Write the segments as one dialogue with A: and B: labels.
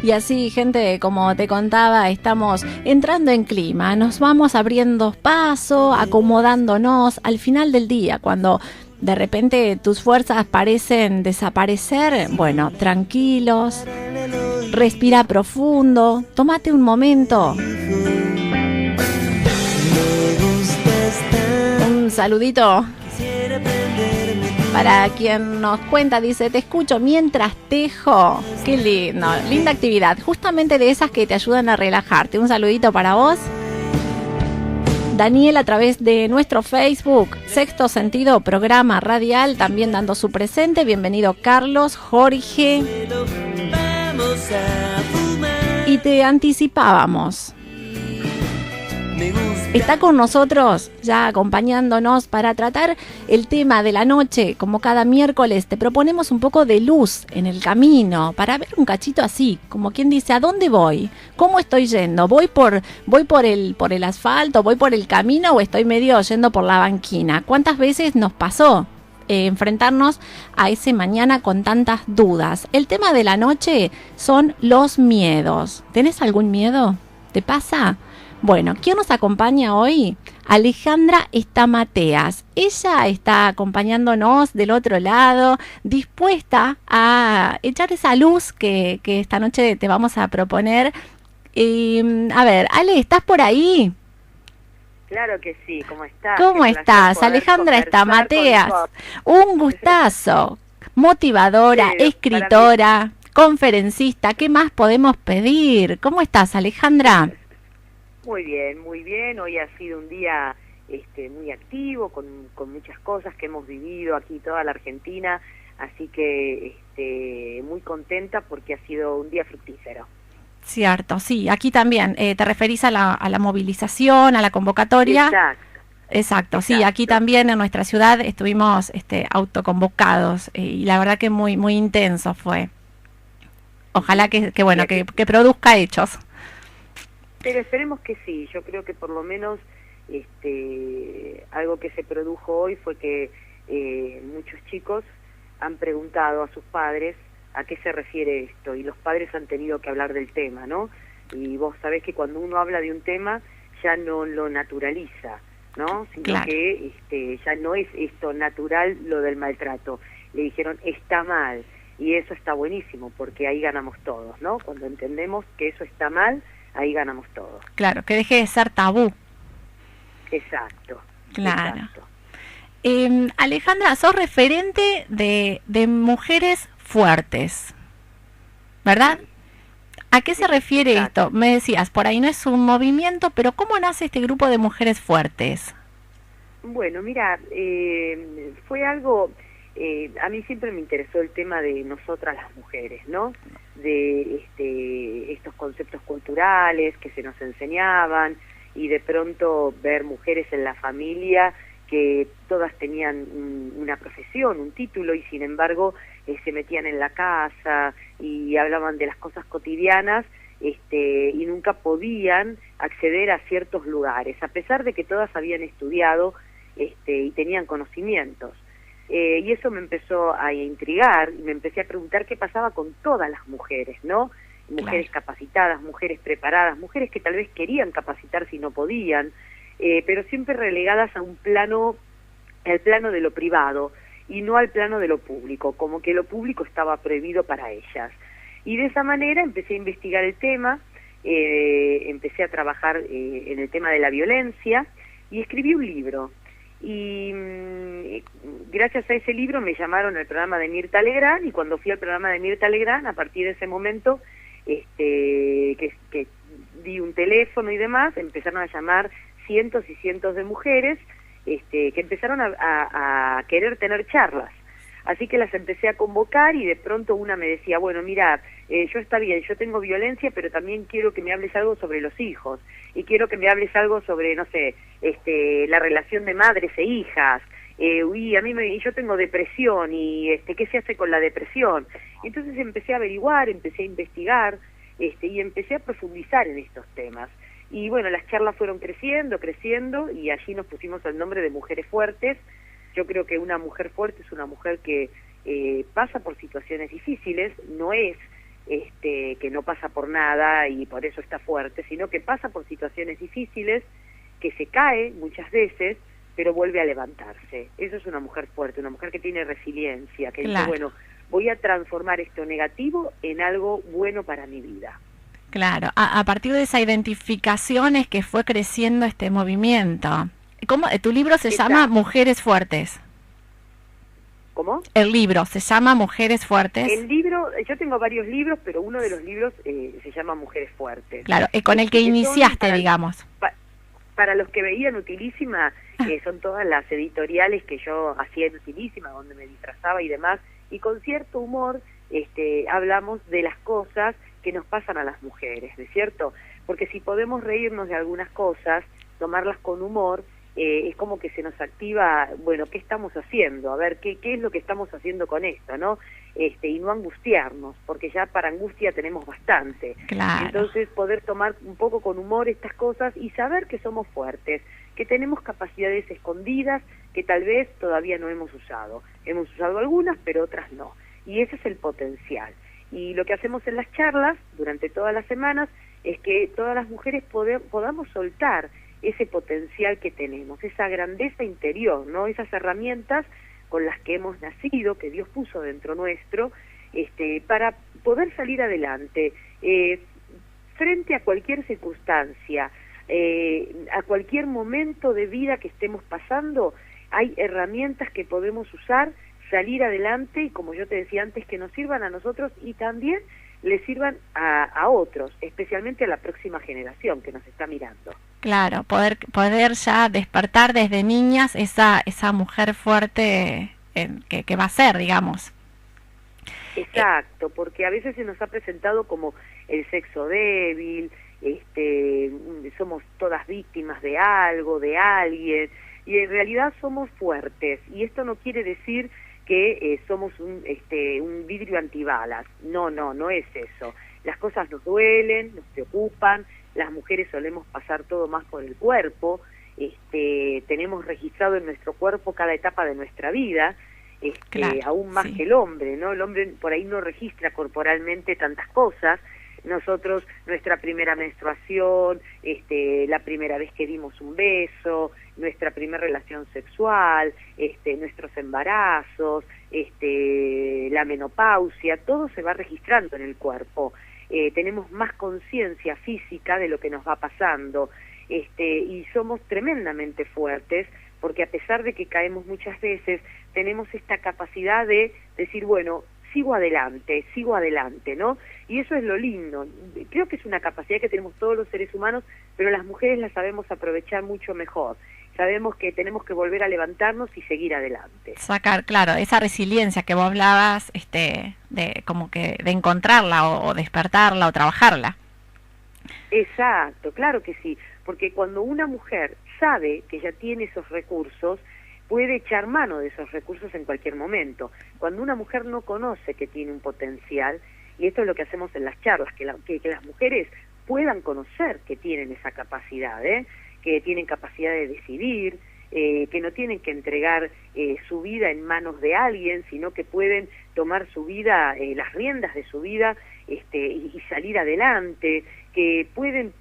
A: Y así, gente, como te contaba, estamos entrando en clima, nos vamos abriendo paso, acomodándonos al final del día, cuando de repente tus fuerzas parecen desaparecer. Bueno, tranquilos, respira profundo, tómate un momento. Un saludito para quien nos cuenta, dice, te escucho mientras tejo. Qué lindo, linda actividad, justamente de esas que te ayudan a relajarte. Un saludito para vos. Daniel, a través de nuestro Facebook, Sexto Sentido, programa radial, también dando su presente. Bienvenido Carlos, Jorge. Y te anticipábamos. Está con nosotros, ya acompañándonos para tratar el tema de la noche. Como cada miércoles te proponemos un poco de luz en el camino, para ver un cachito así, como quien dice, ¿a dónde voy? ¿Cómo estoy yendo? ¿Voy por el asfalto? ¿Voy por el camino o estoy medio yendo por la banquina? ¿Cuántas veces nos pasó enfrentarnos a ese mañana con tantas dudas? El tema de la noche son los miedos. ¿Tenés algún miedo? ¿Te pasa? Bueno, ¿quién nos acompaña hoy? Alejandra Estamateas. Ella está acompañándonos del otro lado, dispuesta a echar esa luz que esta noche te vamos a proponer. A ver, Ale, ¿estás por ahí?
B: Claro que sí, ¿cómo estás?
A: ¿Cómo estás? Alejandra Estamateas. Un gustazo. Motivadora, escritora, conferencista. ¿Qué más podemos pedir? ¿Cómo estás, Alejandra?
B: Muy bien. Hoy ha sido un día muy activo, con muchas cosas que hemos vivido aquí toda la Argentina, así que muy contenta porque ha sido un día fructífero.
A: Cierto, sí, aquí también. ¿Te referís a la movilización, a la convocatoria? Exacto, sí, aquí también en nuestra ciudad estuvimos autoconvocados y la verdad que muy intenso fue. Ojalá que produzca hechos.
B: Pero esperemos que sí. Yo creo que por lo menos algo que se produjo hoy fue que muchos chicos han preguntado a sus padres a qué se refiere esto, y los padres han tenido que hablar del tema, ¿no? Y vos sabés que cuando uno habla de un tema ya no lo naturaliza, ¿no? Sino claro, que ya no es esto natural lo del maltrato. Le dijeron, está mal, y eso está buenísimo, porque ahí ganamos todos, ¿no? Cuando entendemos que eso está mal, ahí ganamos todos.
A: Claro, que deje de ser tabú.
B: Exacto.
A: Claro.
B: Exacto.
A: Alejandra, sos referente de mujeres fuertes, ¿verdad? ¿A qué se refiere esto? Me decías, por ahí no es un movimiento, pero ¿cómo nace este grupo de mujeres fuertes?
B: Bueno, mira, fue algo... a mí siempre me interesó el tema de nosotras las mujeres, ¿no? De estos conceptos culturales que se nos enseñaban, y de pronto ver mujeres en la familia que todas tenían una profesión, un título, y sin embargo se metían en la casa y hablaban de las cosas cotidianas, y nunca podían acceder a ciertos lugares, a pesar de que todas habían estudiado y tenían conocimientos. Y eso me empezó a intrigar, y me empecé a preguntar qué pasaba con todas las mujeres, ¿no? Mujeres capacitadas, mujeres preparadas, mujeres que tal vez querían capacitarse y no podían, pero siempre relegadas a un plano, al plano de lo privado, y no al plano de lo público, como que lo público estaba prohibido para ellas. Y de esa manera empecé a investigar el tema, empecé a trabajar en el tema de la violencia, y escribí un libro. Y gracias a ese libro me llamaron al programa de Mirta Legrand, y cuando fui al programa de Mirta Legrand, a partir de ese momento que di un teléfono y demás, empezaron a llamar cientos y cientos de mujeres que empezaron a querer tener charlas. Así que las empecé a convocar, y de pronto una me decía, bueno, mira, yo está bien, yo tengo violencia, pero también quiero que me hables algo sobre los hijos, y quiero que me hables algo sobre, no sé, la relación de madres e hijas, y yo tengo depresión, y ¿qué se hace con la depresión? Entonces empecé a averiguar, empecé a investigar, y empecé a profundizar en estos temas. Y bueno, las charlas fueron creciendo, y allí nos pusimos el nombre de Mujeres Fuertes. Yo creo que una mujer fuerte es una mujer que pasa por situaciones difíciles, no es que no pasa por nada y por eso está fuerte, sino que pasa por situaciones difíciles, que se cae muchas veces, pero vuelve a levantarse. Eso es una mujer fuerte, una mujer que tiene resiliencia, que dice, bueno, voy a transformar esto negativo en algo bueno para mi vida.
A: Claro, a partir de esa identificación es que fue creciendo este movimiento. ¿Cómo? Tu libro se llama Mujeres Fuertes.
B: ¿Cómo?
A: El libro se llama Mujeres Fuertes.
B: El libro, yo tengo varios libros, pero uno de los libros se llama Mujeres Fuertes.
A: Claro, con el que iniciaste, digamos.
B: Para los que veían Utilísima, son todas las editoriales que yo hacía en Utilísima, donde me disfrazaba y demás, y con cierto humor hablamos de las cosas que nos pasan a las mujeres, ¿de cierto? Porque si podemos reírnos de algunas cosas, tomarlas con humor, es como que se nos activa, bueno, ¿qué estamos haciendo? A ver, ¿qué es lo que estamos haciendo con esto, no? Y no angustiarnos, porque ya para angustia tenemos bastante.
A: Claro.
B: Entonces, poder tomar un poco con humor estas cosas y saber que somos fuertes, que tenemos capacidades escondidas que tal vez todavía no hemos usado. Hemos usado algunas, pero otras no. Y ese es el potencial. Y lo que hacemos en las charlas, durante todas las semanas, es que todas las mujeres podamos soltar ese potencial que tenemos, esa grandeza interior, ¿no? Esas herramientas con las que hemos nacido, que Dios puso dentro nuestro, para poder salir adelante, frente a cualquier circunstancia, a cualquier momento de vida que estemos pasando, hay herramientas que podemos usar, salir adelante, y como yo te decía antes, que nos sirvan a nosotros y también le sirvan a otros, especialmente a la próxima generación que nos está mirando.
A: Claro, poder ya despertar desde niñas esa mujer fuerte que va a ser, digamos.
B: Exacto, porque a veces se nos ha presentado como el sexo débil, somos todas víctimas de algo, de alguien, y en realidad somos fuertes, y esto no quiere decir que somos un vidrio antibalas. No es eso. Las cosas nos duelen, nos preocupan, las mujeres solemos pasar todo más por el cuerpo, tenemos registrado en nuestro cuerpo cada etapa de nuestra vida,
A: claro,
B: aún más que el hombre, ¿no? El hombre por ahí no registra corporalmente tantas cosas. Nosotros, nuestra primera menstruación, la primera vez que dimos un beso, nuestra primera relación sexual, nuestros embarazos, la menopausia, todo se va registrando en el cuerpo. Tenemos más conciencia física de lo que nos va pasando, y somos tremendamente fuertes, porque a pesar de que caemos muchas veces, tenemos esta capacidad de decir, bueno, sigo adelante, ¿no? Y eso es lo lindo. Creo que es una capacidad que tenemos todos los seres humanos, pero las mujeres la sabemos aprovechar mucho mejor. Sabemos que tenemos que volver a levantarnos y seguir adelante.
A: Sacar, claro, esa resiliencia que vos hablabas, de como que de encontrarla o despertarla o trabajarla.
B: Exacto, claro que sí, porque cuando una mujer sabe que ya tiene esos recursos, puede echar mano de esos recursos en cualquier momento. Cuando una mujer no conoce que tiene un potencial, y esto es lo que hacemos en las charlas, que las mujeres puedan conocer que tienen esa capacidad, que tienen capacidad de decidir, que no tienen que entregar su vida en manos de alguien, sino que pueden tomar su vida, las riendas de su vida, y salir adelante, que pueden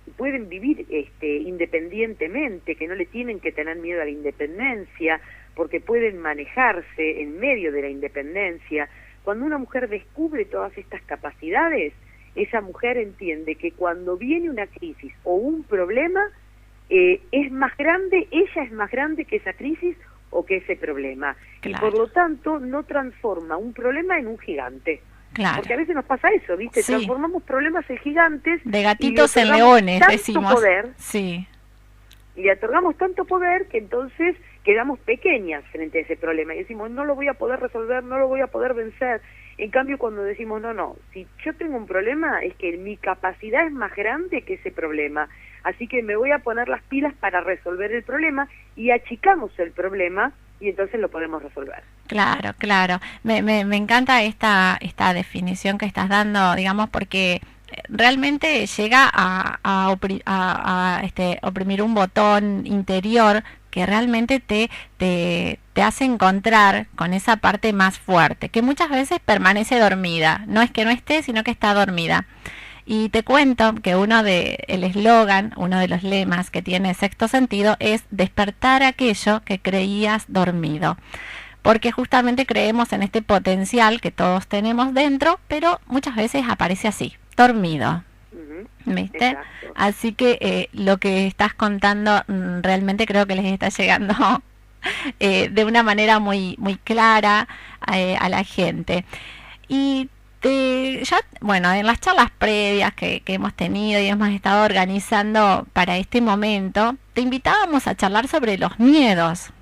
B: vivir independientemente, que no le tienen que tener miedo a la independencia, porque pueden manejarse en medio de la independencia. Cuando una mujer descubre todas estas capacidades, esa mujer entiende que cuando viene una crisis o un problema, es más grande, ella es más grande que esa crisis o que ese problema. Claro. Y por lo tanto no transforma un problema en un gigante.
A: Claro.
B: Porque a veces nos pasa eso, ¿viste? Sí. Transformamos problemas en gigantes.
A: De gatitos en leones, decimos.
B: Poder,
A: sí.
B: Y le otorgamos tanto poder que entonces quedamos pequeñas frente a ese problema. Y decimos, no lo voy a poder resolver, no lo voy a poder vencer. En cambio, cuando decimos, no, si yo tengo un problema, es que mi capacidad es más grande que ese problema. Así que me voy a poner las pilas para resolver el problema, y achicamos el problema y entonces lo podemos resolver.
A: Claro, claro. Me encanta esta definición que estás dando, digamos, porque realmente llega a oprimir un botón interior que realmente te hace encontrar con esa parte más fuerte, que muchas veces permanece dormida. No es que no esté, sino que está dormida. Y te cuento que el eslogan, uno de los lemas que tiene Sexto Sentido es despertar aquello que creías dormido. Porque justamente creemos en este potencial que todos tenemos dentro, pero muchas veces aparece así, dormido. ¿Viste?
B: Exacto.
A: Así que lo que estás contando realmente creo que les está llegando de una manera muy, muy clara a la gente. Y bueno, en las charlas previas que hemos tenido y hemos estado organizando para este momento, te invitábamos a charlar sobre los miedos.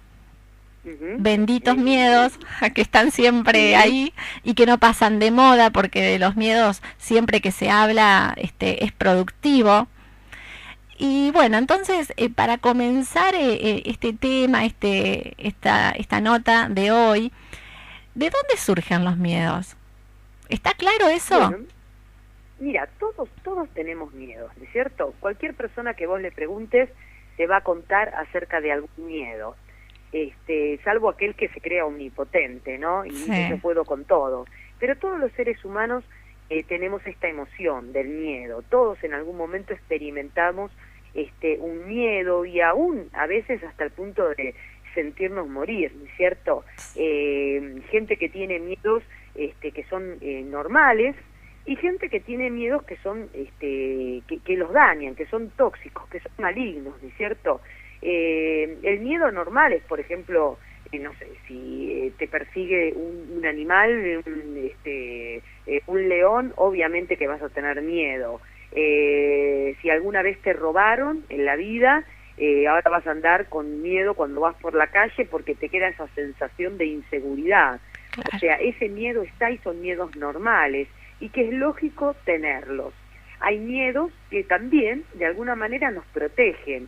A: Benditos miedos que están siempre ahí y que no pasan de moda, porque de los miedos siempre que se habla es productivo. Y bueno, entonces para comenzar este tema, esta nota de hoy, ¿de dónde surgen los miedos? ¿Está claro eso?
B: Bueno, mira, todos tenemos miedos, ¿no es cierto? Cualquier persona que vos le preguntes te va a contar acerca de algún miedo. Salvo aquel que se crea omnipotente, ¿no? Y dice, yo puedo con todo. Pero todos los seres humanos tenemos esta emoción del miedo. Todos en algún momento experimentamos un miedo, y aún a veces hasta el punto de sentirnos morir, ¿no es cierto? Gente que tiene miedos que son normales, y gente que tiene miedos que son que los dañan, que son tóxicos, que son malignos, ¿no es cierto? El miedo normal es, por ejemplo, no sé, si te persigue un animal, un león, obviamente que vas a tener miedo. Si alguna vez te robaron en la vida, ahora vas a andar con miedo cuando vas por la calle, porque te queda esa sensación de inseguridad. Claro. O sea, ese miedo está, y son miedos normales, y que es lógico tenerlos. Hay miedos que también de alguna manera nos protegen,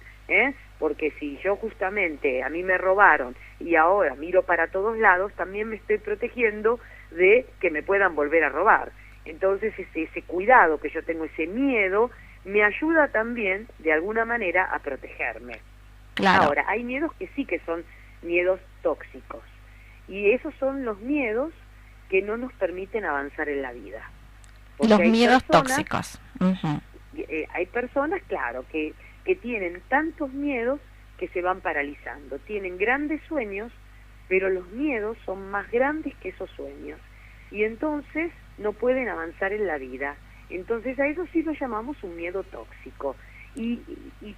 B: porque si yo justamente, a mí me robaron y ahora miro para todos lados, también me estoy protegiendo de que me puedan volver a robar. Entonces ese cuidado que yo tengo, ese miedo, me ayuda también de alguna manera a protegerme.
A: Claro.
B: Ahora, hay miedos que sí que son miedos tóxicos, y esos son los miedos que no nos permiten avanzar en la vida.
A: Los miedos tóxicos.
B: Hay personas, claro, que tienen tantos miedos que se van paralizando. Tienen grandes sueños, pero los miedos son más grandes que esos sueños. Y entonces no pueden avanzar en la vida. Entonces a eso sí lo llamamos un miedo tóxico. Y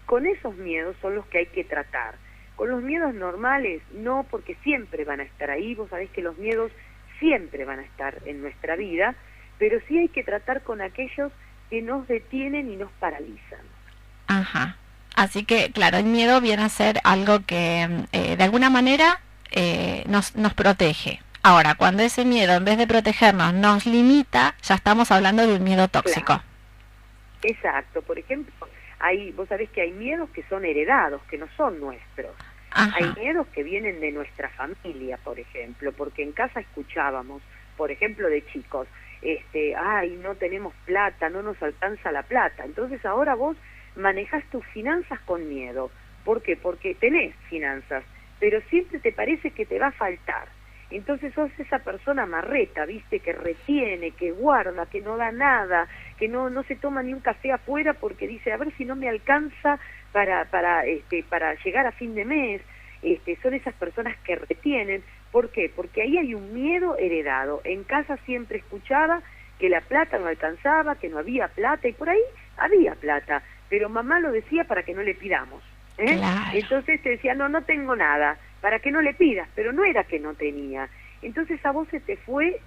B: con esos miedos son los que hay que tratar. Con los miedos normales, no, porque siempre van a estar ahí. Vos sabés que los miedos siempre van a estar en nuestra vida, pero sí hay que tratar con aquellos que nos detienen y nos paralizan.
A: Ajá. Así que, claro, el miedo viene a ser algo que de alguna manera nos protege. Ahora, cuando ese miedo, en vez de protegernos, nos limita, ya estamos hablando de un miedo tóxico.
B: Claro. Exacto. Por ejemplo, vos sabés que hay miedos que son heredados, que no son nuestros. Ajá. Hay miedos que vienen de nuestra familia, por ejemplo, porque en casa escuchábamos, por ejemplo, de chicos, ay, no tenemos plata, no nos alcanza la plata. Entonces ahora vos manejás tus finanzas con miedo. ¿Por qué? Porque tenés finanzas, pero siempre te parece que te va a faltar. Entonces sos esa persona marreta, ¿viste? Que retiene, que guarda, que no da nada, que no se toma ni un café afuera porque dice, a ver si no me alcanza para llegar a fin de mes. Son esas personas que retienen. ¿Por qué? Porque ahí hay un miedo heredado. En casa siempre escuchaba que la plata no alcanzaba, que no había plata, y por ahí había plata, pero mamá lo decía para que no le pidamos.
A: Claro.
B: Entonces te decía, no tengo nada, para que no le pidas, pero no era que no tenía. Entonces a vos se te fue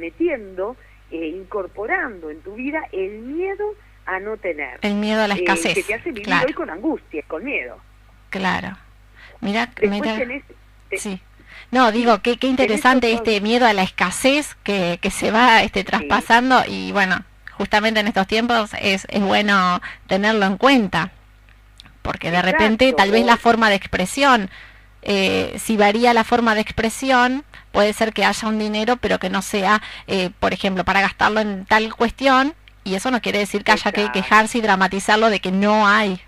B: metiendo, incorporando en tu vida el miedo a no tener.
A: El miedo a la escasez.
B: Que te hace vivir hoy con angustia, con miedo.
A: Claro. Mira,
B: tenés,
A: sí. No, digo, qué interesante este miedo a la escasez que se va traspasando, y bueno, justamente en estos tiempos es bueno tenerlo en cuenta, porque de repente tal vez la forma de expresión, si varía la forma de expresión, puede ser que haya un dinero, pero que no sea, por ejemplo, para gastarlo en tal cuestión, y eso no quiere decir que haya que quejarse y dramatizarlo de que no hay.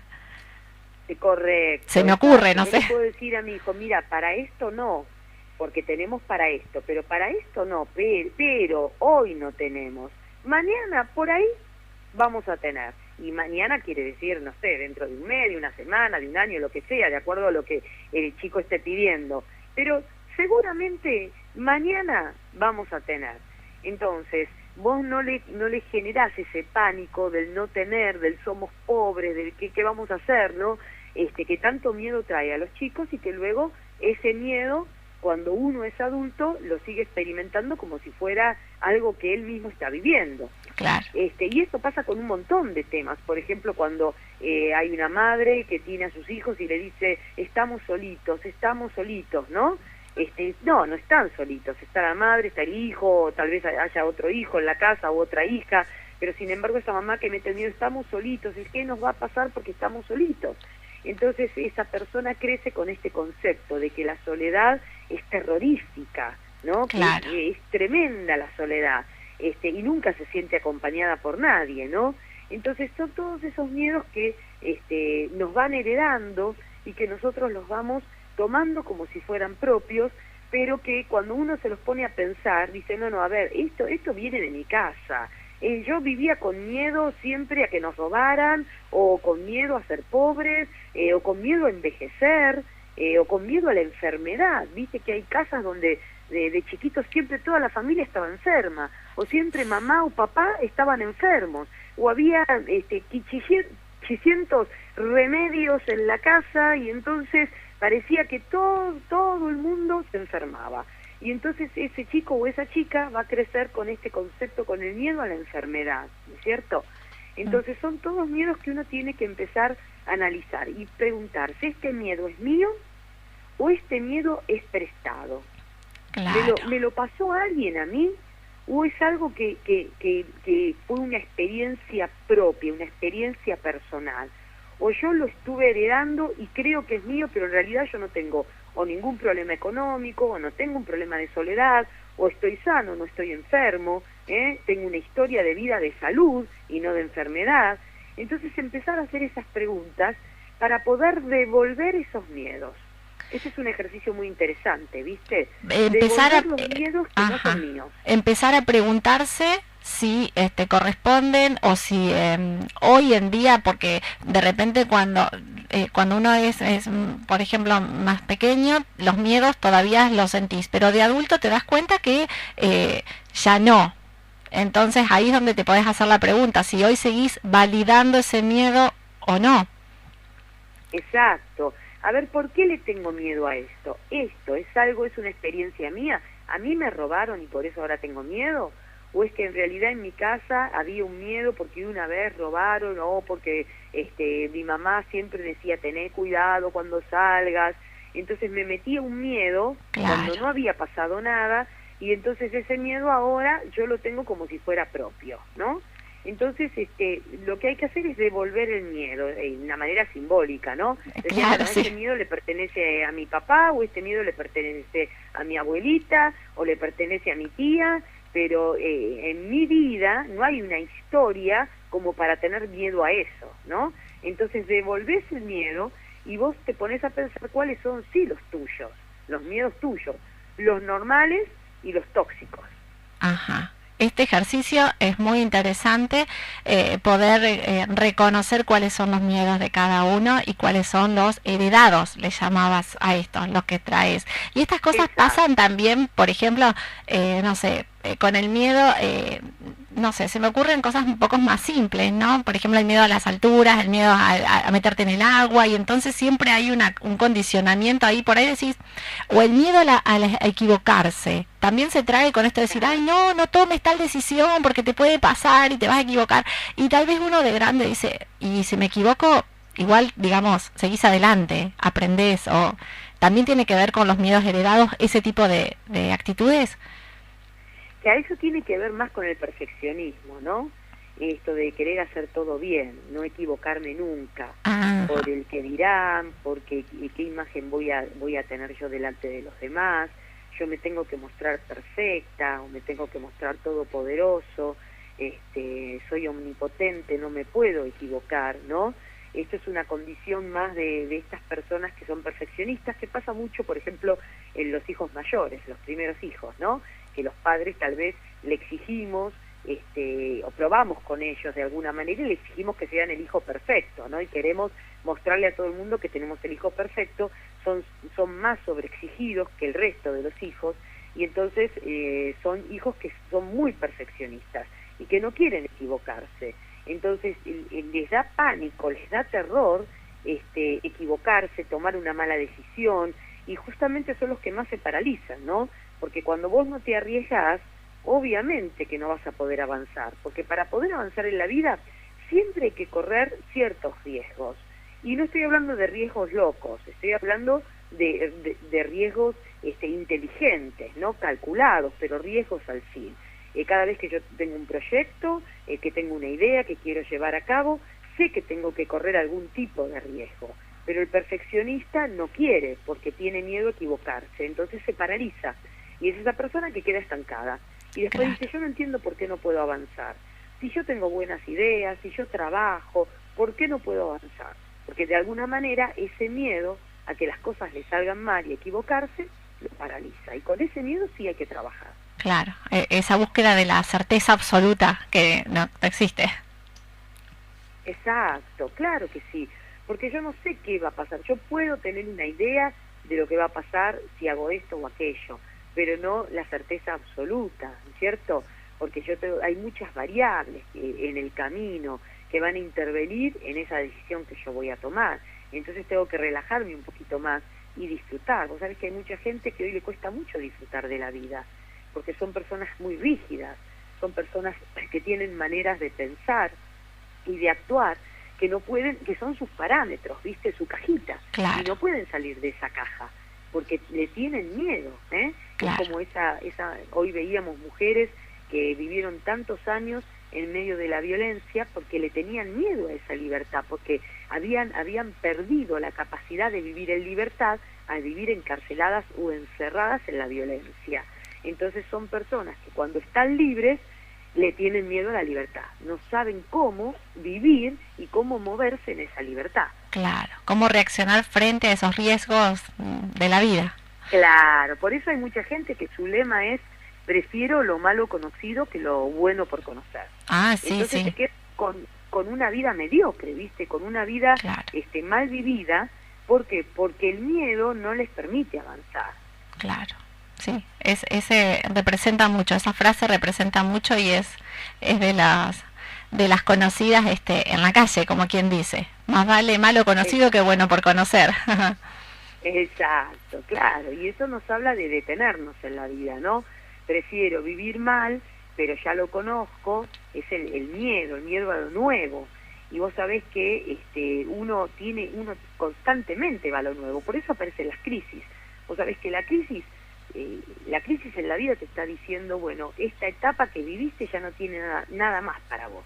B: Correcto.
A: Se me ocurre, no
B: Yo
A: sé.
B: le puedo decir a mi hijo, mira, para esto no, porque tenemos para esto, pero para esto no, pero hoy no tenemos. Mañana por ahí vamos a tener. Y mañana quiere decir, no sé, dentro de un mes, de una semana, de un año, lo que sea, de acuerdo a lo que el chico esté pidiendo. Pero seguramente mañana vamos a tener. Entonces, vos no le generás ese pánico del no tener, del somos pobres, del qué vamos a hacer, ¿no? Que tanto miedo trae a los chicos y que luego ese miedo, cuando uno es adulto, lo sigue experimentando como si fuera algo que él mismo está viviendo.
A: Claro.
B: Y esto pasa con un montón de temas. Por ejemplo, cuando hay una madre que tiene a sus hijos y le dice, estamos solitos, ¿no? No están solitos, está la madre, está el hijo, tal vez haya otro hijo en la casa o otra hija, pero sin embargo esa mamá que mete el miedo, estamos solitos, ¿y qué nos va a pasar porque estamos solitos? Entonces esa persona crece con este concepto de que la soledad es terrorífica, ¿no?
A: Claro.
B: Que es tremenda la soledad, y nunca se siente acompañada por nadie, ¿no? Entonces son todos esos miedos que nos van heredando y que nosotros los vamos tomando como si fueran propios, pero que cuando uno se los pone a pensar, dice, no, a ver, esto viene de mi casa. Yo vivía con miedo siempre a que nos robaran, o con miedo a ser pobres, o con miedo a envejecer, o con miedo a la enfermedad. Viste que hay casas donde de chiquitos siempre toda la familia estaba enferma, o siempre mamá o papá estaban enfermos, o había 800 remedios en la casa, y entonces parecía que todo el mundo se enfermaba. Y entonces ese chico o esa chica va a crecer con este concepto, con el miedo a la enfermedad, ¿no es cierto? Entonces son todos miedos que uno tiene que empezar a analizar y preguntarse, ¿este miedo es mío o este miedo es prestado?
A: Claro.
B: ¿Me lo pasó alguien a mí o es algo que fue una experiencia propia, una experiencia personal? O yo lo estuve heredando y creo que es mío, pero en realidad yo no tengo o ningún problema económico, o no tengo un problema de soledad, o estoy sano, no estoy enfermo, tengo una historia de vida de salud y no de enfermedad. Entonces empezar a hacer esas preguntas para poder devolver esos miedos. Ese es un ejercicio muy interesante, ¿viste?
A: Empezar
B: devolver los miedos que no son míos.
A: Empezar a preguntarse si corresponden o si hoy en día, porque de repente cuando uno es, por ejemplo, más pequeño, los miedos todavía los sentís, pero de adulto te das cuenta que ya no. Entonces ahí es donde te podés hacer la pregunta, si hoy seguís validando ese miedo o no.
B: Exacto. A ver, ¿por qué le tengo miedo a esto? ¿Esto es una experiencia mía? ¿A mí me robaron y por eso ahora tengo miedo? ¿O es que en realidad en mi casa había un miedo porque una vez robaron, o porque mi mamá siempre decía, tené cuidado cuando salgas? Entonces me metía un miedo cuando no había pasado nada, y entonces ese miedo ahora yo lo tengo como si fuera propio, ¿no? Entonces, lo que hay que hacer es devolver el miedo, de una manera simbólica, ¿no? Decir,
A: Claro,
B: ¿este miedo le pertenece a mi papá, o este miedo le pertenece a mi abuelita, o le pertenece a mi tía? Pero en mi vida no hay una historia como para tener miedo a eso, ¿no? Entonces devolvés el miedo y vos te pones a pensar cuáles son, sí, los tuyos, los miedos tuyos, los normales y los tóxicos.
A: Ajá. Este ejercicio es muy interesante, poder reconocer cuáles son los miedos de cada uno y cuáles son los heredados, le llamabas a estos, los que traes. Y estas cosas pasan también, por ejemplo, no sé, con el miedo, no sé, se me ocurren cosas un poco más simples, ¿no? Por ejemplo, el miedo a las alturas, el miedo a meterte en el agua, y entonces siempre hay un condicionamiento ahí, por ahí decís, o el miedo a equivocarse. También se trae con esto de decir, ay, no tomes tal decisión porque te puede pasar y te vas a equivocar. Y tal vez uno de grande dice, y si me equivoco, igual, digamos, seguís adelante, aprendés, o también tiene que ver con los miedos heredados, ese tipo de actitudes.
B: Que a eso tiene que ver más con el perfeccionismo, ¿no? Esto de querer hacer todo bien, no equivocarme nunca, por el que dirán, porque qué imagen voy a tener yo delante de los demás, yo me tengo que mostrar perfecta, o me tengo que mostrar todopoderoso, soy omnipotente, no me puedo equivocar, ¿no? esto es una condición más de estas personas que son perfeccionistas, que pasa mucho, por ejemplo, en los hijos mayores, los primeros hijos, ¿no? Que los padres tal vez le exigimos, o probamos con ellos de alguna manera y le exigimos que sean el hijo perfecto, ¿no? Y queremos mostrarle a todo el mundo que tenemos el hijo perfecto, son más sobreexigidos que el resto de los hijos, y entonces son hijos que son muy perfeccionistas y que no quieren equivocarse. Entonces les da pánico, les da terror equivocarse, tomar una mala decisión, y justamente son los que más se paralizan, ¿no? Porque cuando vos no te arriesgás, obviamente que no vas a poder avanzar, porque para poder avanzar en la vida siempre hay que correr ciertos riesgos. Y no estoy hablando de riesgos locos, estoy hablando de riesgos inteligentes, no calculados, pero riesgos al fin. Cada vez que yo tengo un proyecto, que tengo una idea que quiero llevar a cabo, sé que tengo que correr algún tipo de riesgo, pero el perfeccionista no quiere porque tiene miedo a equivocarse, entonces se paraliza, y es esa persona que queda estancada, y después dice, yo no entiendo por qué no puedo avanzar. Si yo tengo buenas ideas, si yo trabajo, ¿por qué no puedo avanzar? Porque de alguna manera ese miedo a que las cosas le salgan mal y equivocarse, lo paraliza, y con ese miedo sí hay que trabajar.
A: Claro, esa búsqueda de la certeza absoluta que no existe.
B: Exacto, claro que sí, porque yo no sé qué va a pasar. Yo puedo tener una idea de lo que va a pasar si hago esto o aquello, pero no la certeza absoluta, ¿cierto? Porque hay muchas variables en el camino que van a intervenir en esa decisión que yo voy a tomar. Entonces tengo que relajarme un poquito más y disfrutar. Vos sabés que hay mucha gente que hoy le cuesta mucho disfrutar de la vida, porque son personas muy rígidas, son personas que tienen maneras de pensar y de actuar que no pueden, que son sus parámetros, ¿viste? Su cajita,
A: claro.
B: Y no pueden salir de esa caja porque le tienen miedo,
A: Claro.
B: Es como hoy veíamos mujeres que vivieron tantos años en medio de la violencia porque le tenían miedo a esa libertad, porque habían perdido la capacidad de vivir en libertad al vivir encarceladas o encerradas en la violencia. Entonces son personas que cuando están libres le tienen miedo a la libertad, no saben cómo vivir y cómo moverse en esa libertad.
A: Claro, cómo reaccionar frente a esos riesgos de la vida.
B: Claro, por eso hay mucha gente que su lema es prefiero lo malo conocido que lo bueno por conocer.
A: Ah, sí,
B: entonces
A: sí.
B: se queda con una vida mediocre, ¿viste? Con una vida
A: claro.
B: Mal vivida, porque el miedo no les permite avanzar.
A: Claro. Sí, ese representa mucho, esa frase representa mucho y es de las conocidas en la calle, como quien dice. Más vale malo conocido que bueno por conocer.
B: Exacto, claro, y eso nos habla de detenernos en la vida, ¿no? Prefiero vivir mal, pero ya lo conozco, es el miedo a lo nuevo. Y vos sabés que uno constantemente va a lo nuevo, por eso aparecen las crisis. Vos sabés que la crisis en la vida te está diciendo, bueno, esta etapa que viviste ya no tiene nada más para vos,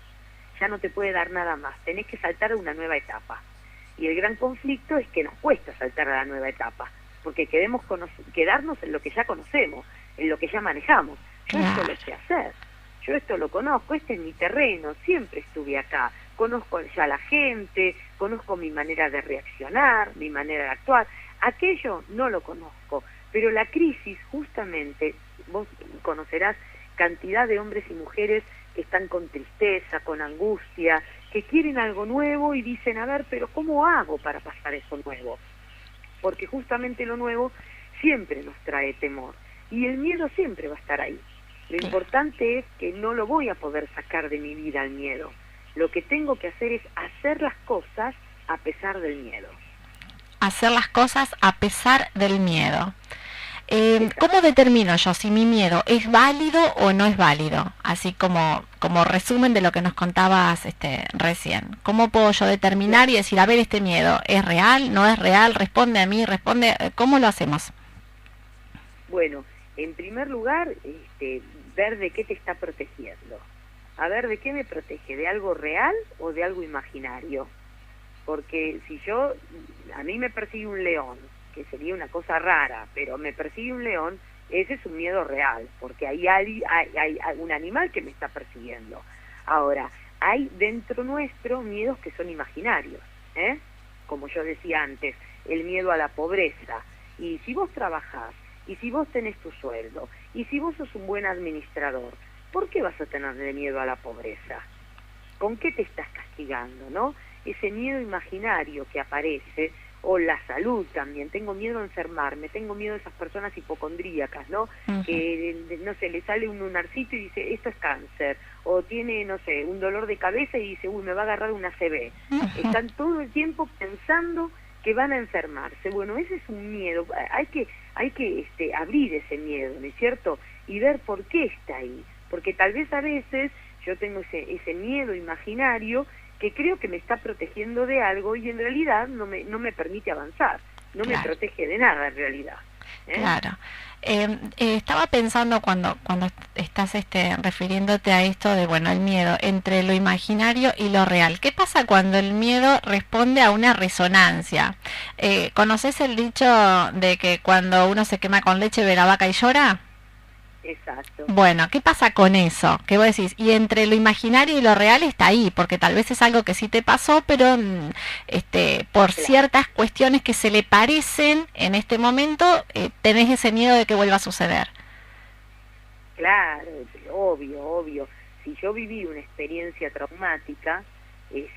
B: ya no te puede dar nada más, tenés que saltar a una nueva etapa. Y el gran conflicto es que nos cuesta saltar a la nueva etapa, porque queremos quedarnos en lo que ya conocemos, en lo que ya manejamos. Yo esto lo sé hacer, yo esto lo conozco, este es mi terreno, siempre estuve acá, conozco ya la gente, conozco mi manera de reaccionar, mi manera de actuar. Aquello no lo conozco, pero la crisis justamente, vos conocerás cantidad de hombres y mujeres que están con tristeza, con angustia, que quieren algo nuevo y dicen, a ver, pero ¿cómo hago para pasar eso nuevo? Porque justamente lo nuevo siempre nos trae temor y el miedo siempre va a estar ahí. Lo importante es que no lo voy a poder sacar de mi vida el miedo. Lo que tengo que hacer es hacer las cosas a pesar del miedo.
A: Hacer las cosas a pesar del miedo. ¿Cómo determino yo si mi miedo es válido o no es válido? Así como resumen de lo que nos contabas recién. ¿Cómo puedo yo determinar y decir, a ver, este miedo es real, no es real, responde a mí, ¿cómo lo hacemos?
B: Bueno, en primer lugar, ver de qué te está protegiendo. A ver, ¿de qué me protege? ¿De algo real o de algo imaginario? Porque si a mí me persigue un león, que sería una cosa rara, pero me persigue un león, ese es un miedo real, porque ahí hay un animal que me está persiguiendo. Ahora, hay dentro nuestro miedos que son imaginarios, ¿eh? Como yo decía antes, el miedo a la pobreza. Y si vos trabajás, y si vos tenés tu sueldo, y si vos sos un buen administrador, ¿por qué vas a tenerle miedo a la pobreza? ¿Con qué te estás castigando, no? Ese miedo imaginario que aparece, o la salud también. Tengo miedo a enfermarme, tengo miedo a esas personas hipocondríacas, ¿no? Que, no sé, le sale un lunarcito y dice, esto es cáncer. O tiene, no sé, un dolor de cabeza y dice, uy, me va a agarrar una ACV. Están todo el tiempo pensando que van a enfermarse. Bueno, ese es un miedo. Hay que abrir ese miedo, ¿no es cierto? Y ver por qué está ahí. Porque tal vez a veces yo tengo ese miedo imaginario que creo que me está protegiendo de algo y en realidad no me permite avanzar, no me protege de nada en realidad.
A: Claro. Estaba pensando cuando estás refiriéndote a esto de, bueno, el miedo entre lo imaginario y lo real. ¿Qué pasa cuando el miedo responde a una resonancia? ¿Conoces el dicho de que cuando uno se quema con leche ve la vaca y llora?
B: Exacto.
A: Bueno, ¿qué pasa con eso? Que vos decís, y entre lo imaginario y lo real está ahí, porque tal vez es algo que sí te pasó, pero por ciertas cuestiones que se le parecen en este momento, tenés ese miedo de que vuelva a suceder.
B: Claro, obvio. Si yo viví una experiencia traumática,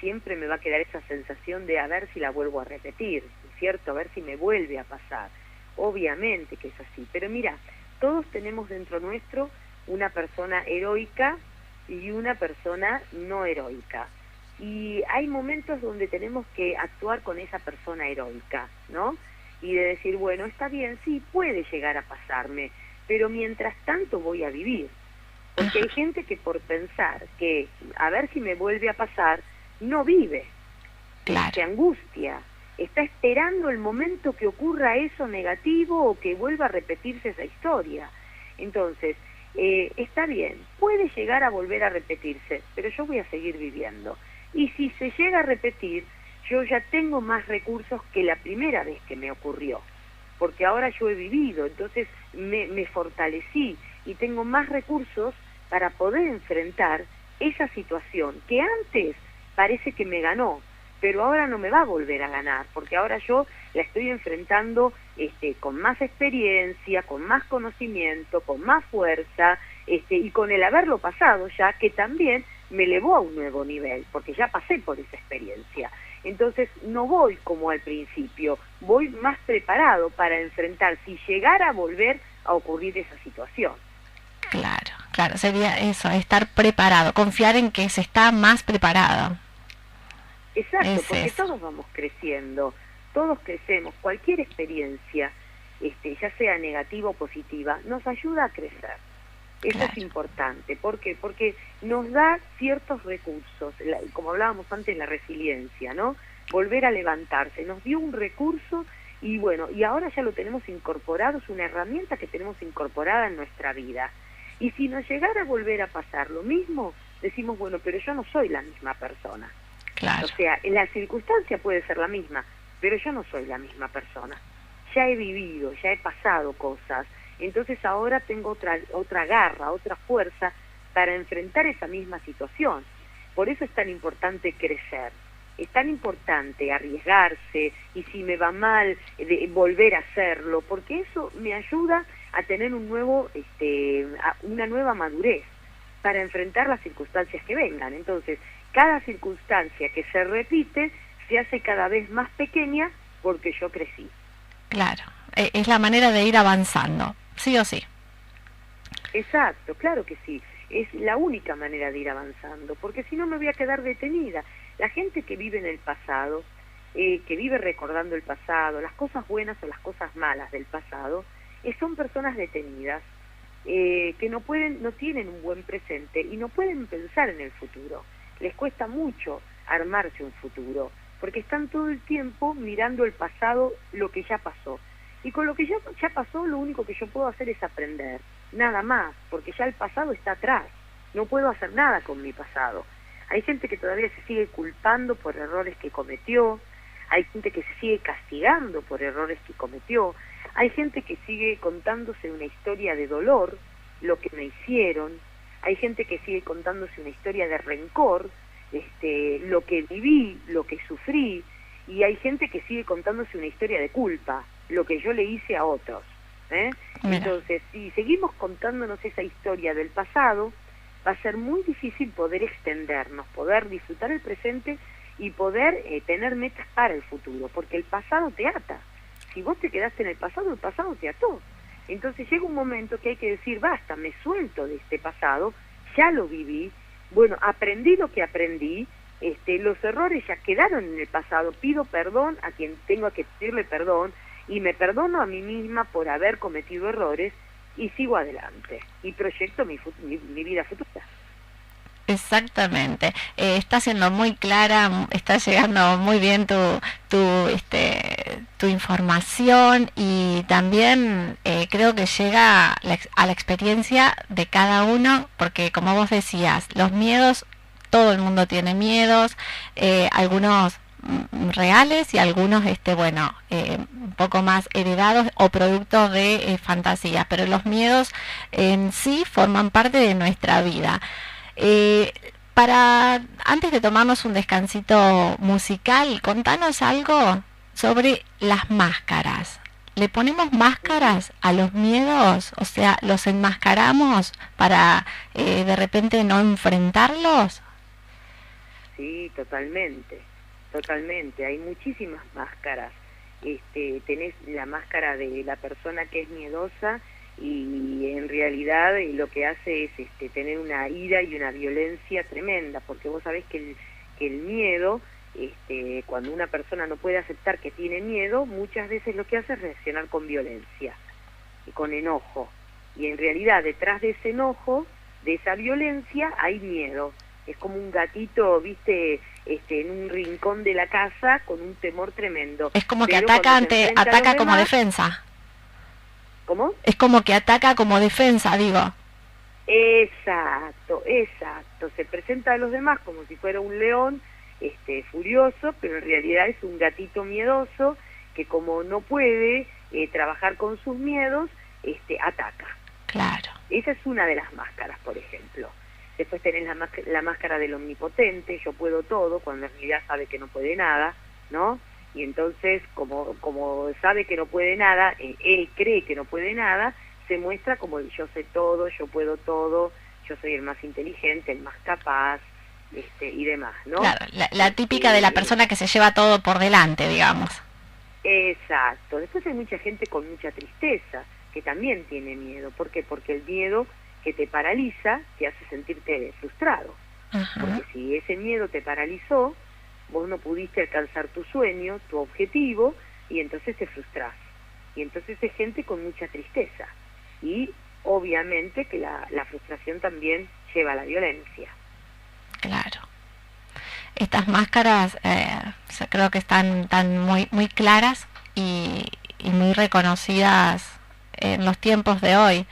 B: siempre me va a quedar esa sensación de a ver si la vuelvo a repetir, ¿cierto? A ver si me vuelve a pasar. Obviamente que es así, pero mira, todos tenemos dentro nuestro una persona heroica y una persona no heroica. Y hay momentos donde tenemos que actuar con esa persona heroica, ¿no? Y de decir, bueno, está bien, sí, puede llegar a pasarme, pero mientras tanto voy a vivir. Porque hay gente que por pensar que a ver si me vuelve a pasar, no vive.
A: Claro.
B: Se angustia. Está esperando el momento que ocurra eso negativo o que vuelva a repetirse esa historia. Entonces, está bien, puede llegar a volver a repetirse, pero yo voy a seguir viviendo. Y si se llega a repetir, yo ya tengo más recursos que la primera vez que me ocurrió, porque ahora yo he vivido, entonces me fortalecí y tengo más recursos para poder enfrentar esa situación que antes parece que me ganó, pero ahora no me va a volver a ganar, porque ahora yo la estoy enfrentando con más experiencia, con más conocimiento, con más fuerza, y con el haberlo pasado ya, que también me elevó a un nuevo nivel, porque ya pasé por esa experiencia. Entonces no voy como al principio, voy más preparado para enfrentar si llegara a volver a ocurrir esa situación.
A: Claro, sería eso, estar preparado, confiar en que se está más preparado.
B: Exacto, porque todos vamos creciendo, todos crecemos, cualquier experiencia, ya sea negativa o positiva, nos ayuda a crecer. Eso es importante. ¿Por qué? Porque nos da ciertos recursos, como hablábamos antes, la resiliencia, ¿no? Volver a levantarse, nos dio un recurso y bueno, y ahora ya lo tenemos incorporado, es una herramienta que tenemos incorporada en nuestra vida. Y si nos llegara a volver a pasar lo mismo, decimos, bueno, pero yo no soy la misma persona.
A: Claro.
B: O sea, en la circunstancia puede ser la misma, pero yo no soy la misma persona. Ya he vivido, ya he pasado cosas, entonces ahora tengo otra garra, otra fuerza para enfrentar esa misma situación. Por eso es tan importante crecer, es tan importante arriesgarse y si me va mal, volver a hacerlo, porque eso me ayuda a tener una nueva madurez para enfrentar las circunstancias que vengan. Entonces, cada circunstancia que se repite se hace cada vez más pequeña porque yo crecí.
A: Claro, es la manera de ir avanzando, sí o sí.
B: Exacto, claro que sí. Es la única manera de ir avanzando, porque si no me voy a quedar detenida. La gente que vive en el pasado, que vive recordando el pasado, las cosas buenas o las cosas malas del pasado, son personas detenidas, que no tienen un buen presente y no pueden pensar en el futuro. Les cuesta mucho armarse un futuro, porque están todo el tiempo mirando el pasado, lo que ya pasó. Y con lo que ya pasó, lo único que yo puedo hacer es aprender, nada más, porque ya el pasado está atrás. No puedo hacer nada con mi pasado. Hay gente que todavía se sigue culpando por errores que cometió, hay gente que se sigue castigando por errores que cometió, hay gente que sigue contándose una historia de dolor, lo que me hicieron, hay gente que sigue contándose una historia de rencor, lo que viví, lo que sufrí, y hay gente que sigue contándose una historia de culpa, lo que yo le hice a otros. Entonces, si seguimos contándonos esa historia del pasado, va a ser muy difícil poder extendernos, poder disfrutar el presente y poder tener metas para el futuro, porque el pasado te ata. Si vos te quedaste en el pasado te ató. Entonces llega un momento que hay que decir, basta, me suelto de este pasado, ya lo viví, bueno, aprendí lo que aprendí, los errores ya quedaron en el pasado, pido perdón a quien tengo que pedirle perdón, y me perdono a mí misma por haber cometido errores, y sigo adelante, y proyecto mi vida futura.
A: Exactamente, está siendo muy clara, está llegando muy bien tu información, y también creo que llega a la experiencia de cada uno, porque como vos decías, los miedos, todo el mundo tiene miedos, algunos reales y algunos un poco más heredados o productos de fantasías, pero los miedos en sí forman parte de nuestra vida. Antes de tomarnos un descansito musical, contanos algo sobre las máscaras. ¿Le ponemos máscaras a los miedos? O sea, ¿los enmascaramos para de repente no enfrentarlos?
B: Sí, totalmente. Hay muchísimas máscaras. Tenés la máscara de la persona que es miedosa, y en realidad lo que hace es tener una ira y una violencia tremenda, porque vos sabés que el miedo, cuando una persona no puede aceptar que tiene miedo, muchas veces lo que hace es reaccionar con violencia y con enojo, y en realidad detrás de ese enojo, de esa violencia, hay miedo. Es como un gatito, viste, en un rincón de la casa con un temor tremendo.
A: Es como que ataca como defensa.
B: ¿Cómo?
A: Es como que ataca como defensa, digo.
B: Exacto. Se presenta a los demás como si fuera un león furioso, pero en realidad es un gatito miedoso que, como no puede trabajar con sus miedos, ataca.
A: Claro.
B: Esa es una de las máscaras, por ejemplo. Después tenés la máscara del omnipotente, yo puedo todo, cuando en realidad sabe que no puede nada, ¿no? Y entonces, como sabe que no puede nada, él cree que no puede nada, se muestra como yo sé todo, yo puedo todo, yo soy el más inteligente, el más capaz, y demás, ¿no?
A: Claro, la típica de la persona que se lleva todo por delante, digamos.
B: Exacto. Después hay mucha gente con mucha tristeza, que también tiene miedo. ¿Por qué? Porque el miedo que te paraliza te hace sentirte frustrado.
A: Ajá.
B: Porque si ese miedo te paralizó, vos no pudiste alcanzar tu sueño, tu objetivo, y entonces te frustrás. Y entonces es gente con mucha tristeza. Y obviamente que la frustración también lleva a la violencia.
A: Claro. Estas máscaras creo que están muy claras y muy reconocidas en los tiempos de hoy.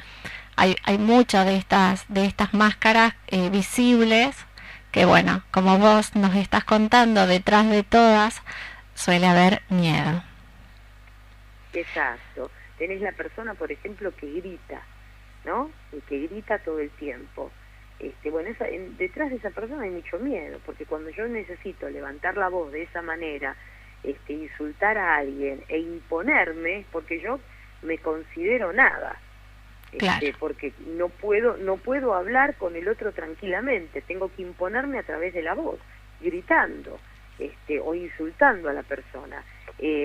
A: Hay muchas de estas máscaras visibles, que bueno, como vos nos estás contando, detrás de todas suele haber miedo.
B: Exacto. Tenés la persona, por ejemplo, que grita, ¿no? Y que grita todo el tiempo. Bueno, detrás de esa persona hay mucho miedo, porque cuando yo necesito levantar la voz de esa manera, insultar a alguien e imponerme, porque yo me considero nada.
A: Claro.
B: Porque no puedo hablar con el otro tranquilamente, tengo que imponerme a través de la voz, gritando, o insultando a la persona.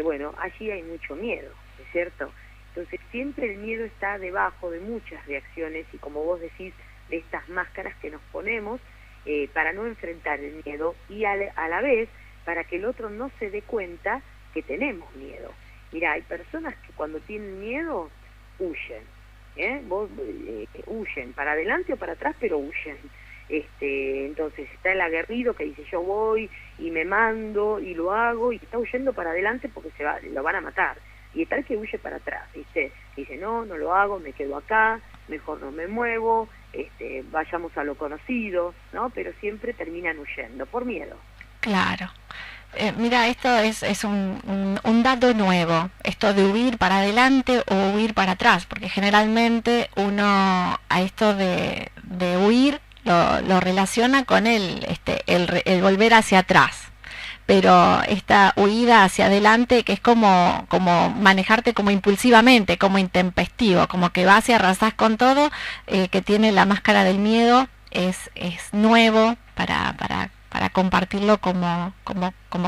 B: Bueno, allí hay mucho miedo, ¿es cierto? Entonces siempre el miedo está debajo de muchas reacciones, y como vos decís, de estas máscaras que nos ponemos para no enfrentar el miedo, y a la vez para que el otro no se dé cuenta que tenemos miedo. Mira, hay personas que cuando tienen miedo huyen. Huyen para adelante o para atrás, pero huyen. Entonces está el aguerrido que dice yo voy y me mando y lo hago, y está huyendo para adelante porque lo van a matar, y está el que huye para atrás, ¿viste? Dice no lo hago, me quedo acá, mejor no me muevo, vayamos a lo conocido, ¿no? Pero siempre terminan huyendo por miedo.
A: Claro. Mira, esto es un dato nuevo, esto de huir para adelante o huir para atrás, porque generalmente uno a esto de huir lo relaciona con el volver hacia atrás, pero esta huida hacia adelante que es como manejarte como impulsivamente, como intempestivo, como que vas y arrasás con todo, que tiene la máscara del miedo, es nuevo para compartirlo como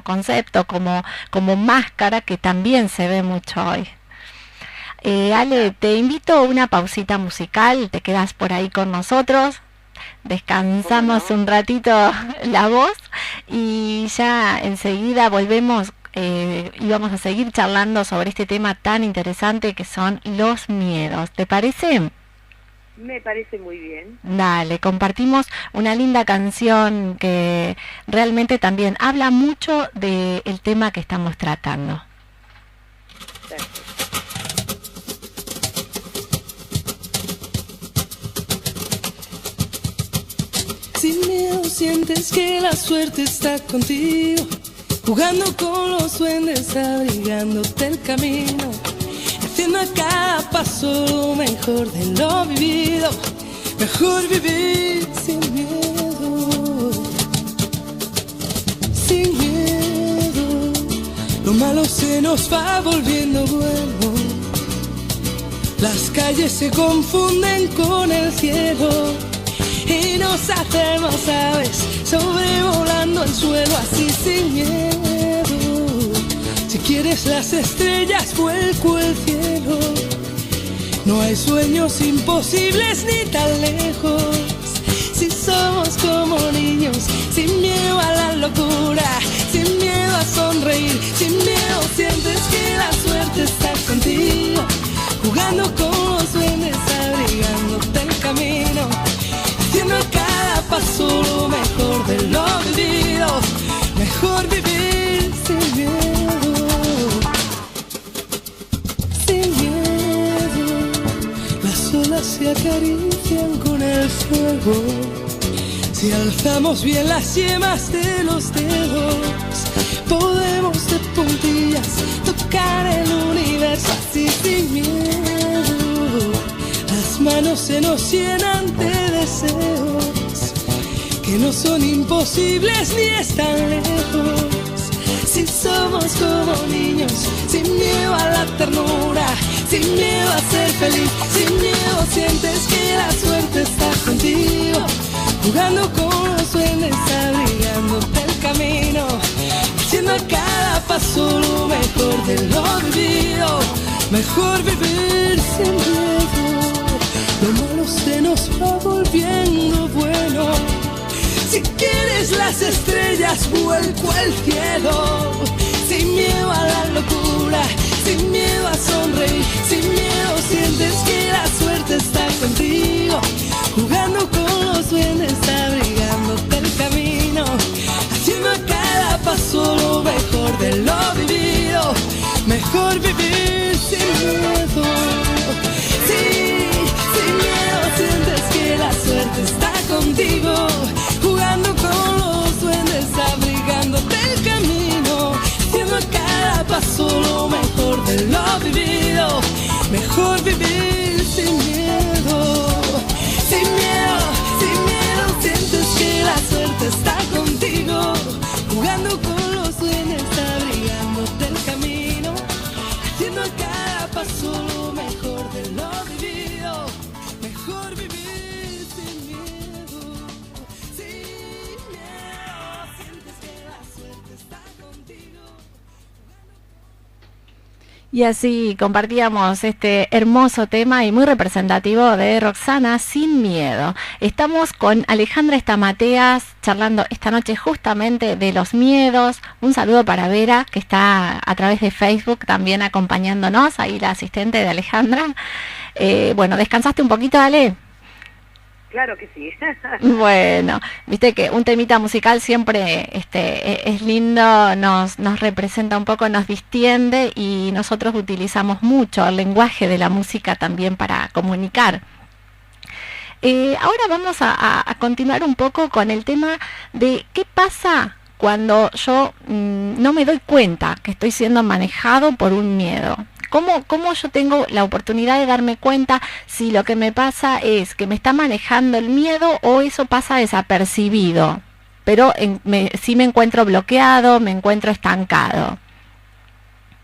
A: concepto, como máscara que también se ve mucho hoy. Ale, te invito a una pausita musical, te quedas por ahí con nosotros, descansamos un ratito la voz y ya enseguida volvemos y vamos a seguir charlando sobre este tema tan interesante que son los miedos. ¿Te parece?
B: Me parece muy bien.
A: Dale, compartimos una linda canción que realmente también habla mucho del tema que estamos tratando.
B: Perfecto.
C: Sin miedo sientes que la suerte está contigo, jugando con los duendes, abrigándote el camino, haciendo a cada paso lo mejor de lo vivido. Mejor vivir sin miedo, sin miedo. Lo malo se nos va volviendo bueno, las calles se confunden con el cielo y nos hacemos aves sobrevolando el suelo así sin miedo. Si quieres las estrellas vuelco el cielo, no hay sueños imposibles ni tan lejos. Si somos como niños, sin miedo a la locura, sin miedo a sonreír, sin miedo sientes que la suerte está contigo, jugando con los duendes, abrigándote el camino, haciendo a cada paso lo mejor de lo vivido. Mejor vivir sin miedo, sin miedo. Las olas se acarician con el fuego, si alzamos bien las yemas de los dedos, podemos de puntillas tocar el universo así sin miedo. Las manos se nos llenan de deseos que no son imposibles ni están lejos. Si somos como niños, sin miedo a la ternura, sin miedo a ser feliz, sin miedo sientes que la suerte está contigo, jugando con los duendes, abrigándote el camino, haciendo a cada paso lo mejor de lo vivido. Mejor vivir sin miedo, lo malo se nos va volviendo bueno. Si quieres las estrellas vuelco al cielo, sin miedo a la locura, sin miedo a sonreír, sin miedo sientes que la suerte está contigo, jugando con los duendes, abrigándote el camino, haciendo a cada paso lo mejor de lo vivido. Mejor vivir sin miedo, sí, sin miedo sientes que la suerte está contigo, jugando con los duendes, abrigándote el camino, haciendo a cada paso lo mejor de lo vivido. Mejor vivir sin miedo, sin miedo, sin miedo sientes que la suerte está contigo, jugando con los duendes, abrigándote el camino, haciendo a cada paso lo mejor de lo vivido. Mejor vivir sin miedo, sin miedo sientes que la suerte está contigo.
A: Y así compartíamos este hermoso tema y muy representativo de Roxana, Sin Miedo. Estamos con Alejandra Estamateas charlando esta noche justamente de los miedos. Un saludo para Vera, que está a través de Facebook también acompañándonos, ahí la asistente de Alejandra. Bueno, ¿descansaste un poquito, Ale?
B: Claro que sí.
A: Bueno, viste que un temita musical siempre es lindo, nos representa un poco, nos distiende y nosotros utilizamos mucho el lenguaje de la música también para comunicar. Ahora vamos a continuar un poco con el tema de qué pasa cuando yo no me doy cuenta que estoy siendo manejado por un miedo. ¿Cómo yo tengo la oportunidad de darme cuenta si lo que me pasa es que me está manejando el miedo o eso pasa desapercibido? pero sí me encuentro bloqueado, me encuentro estancado.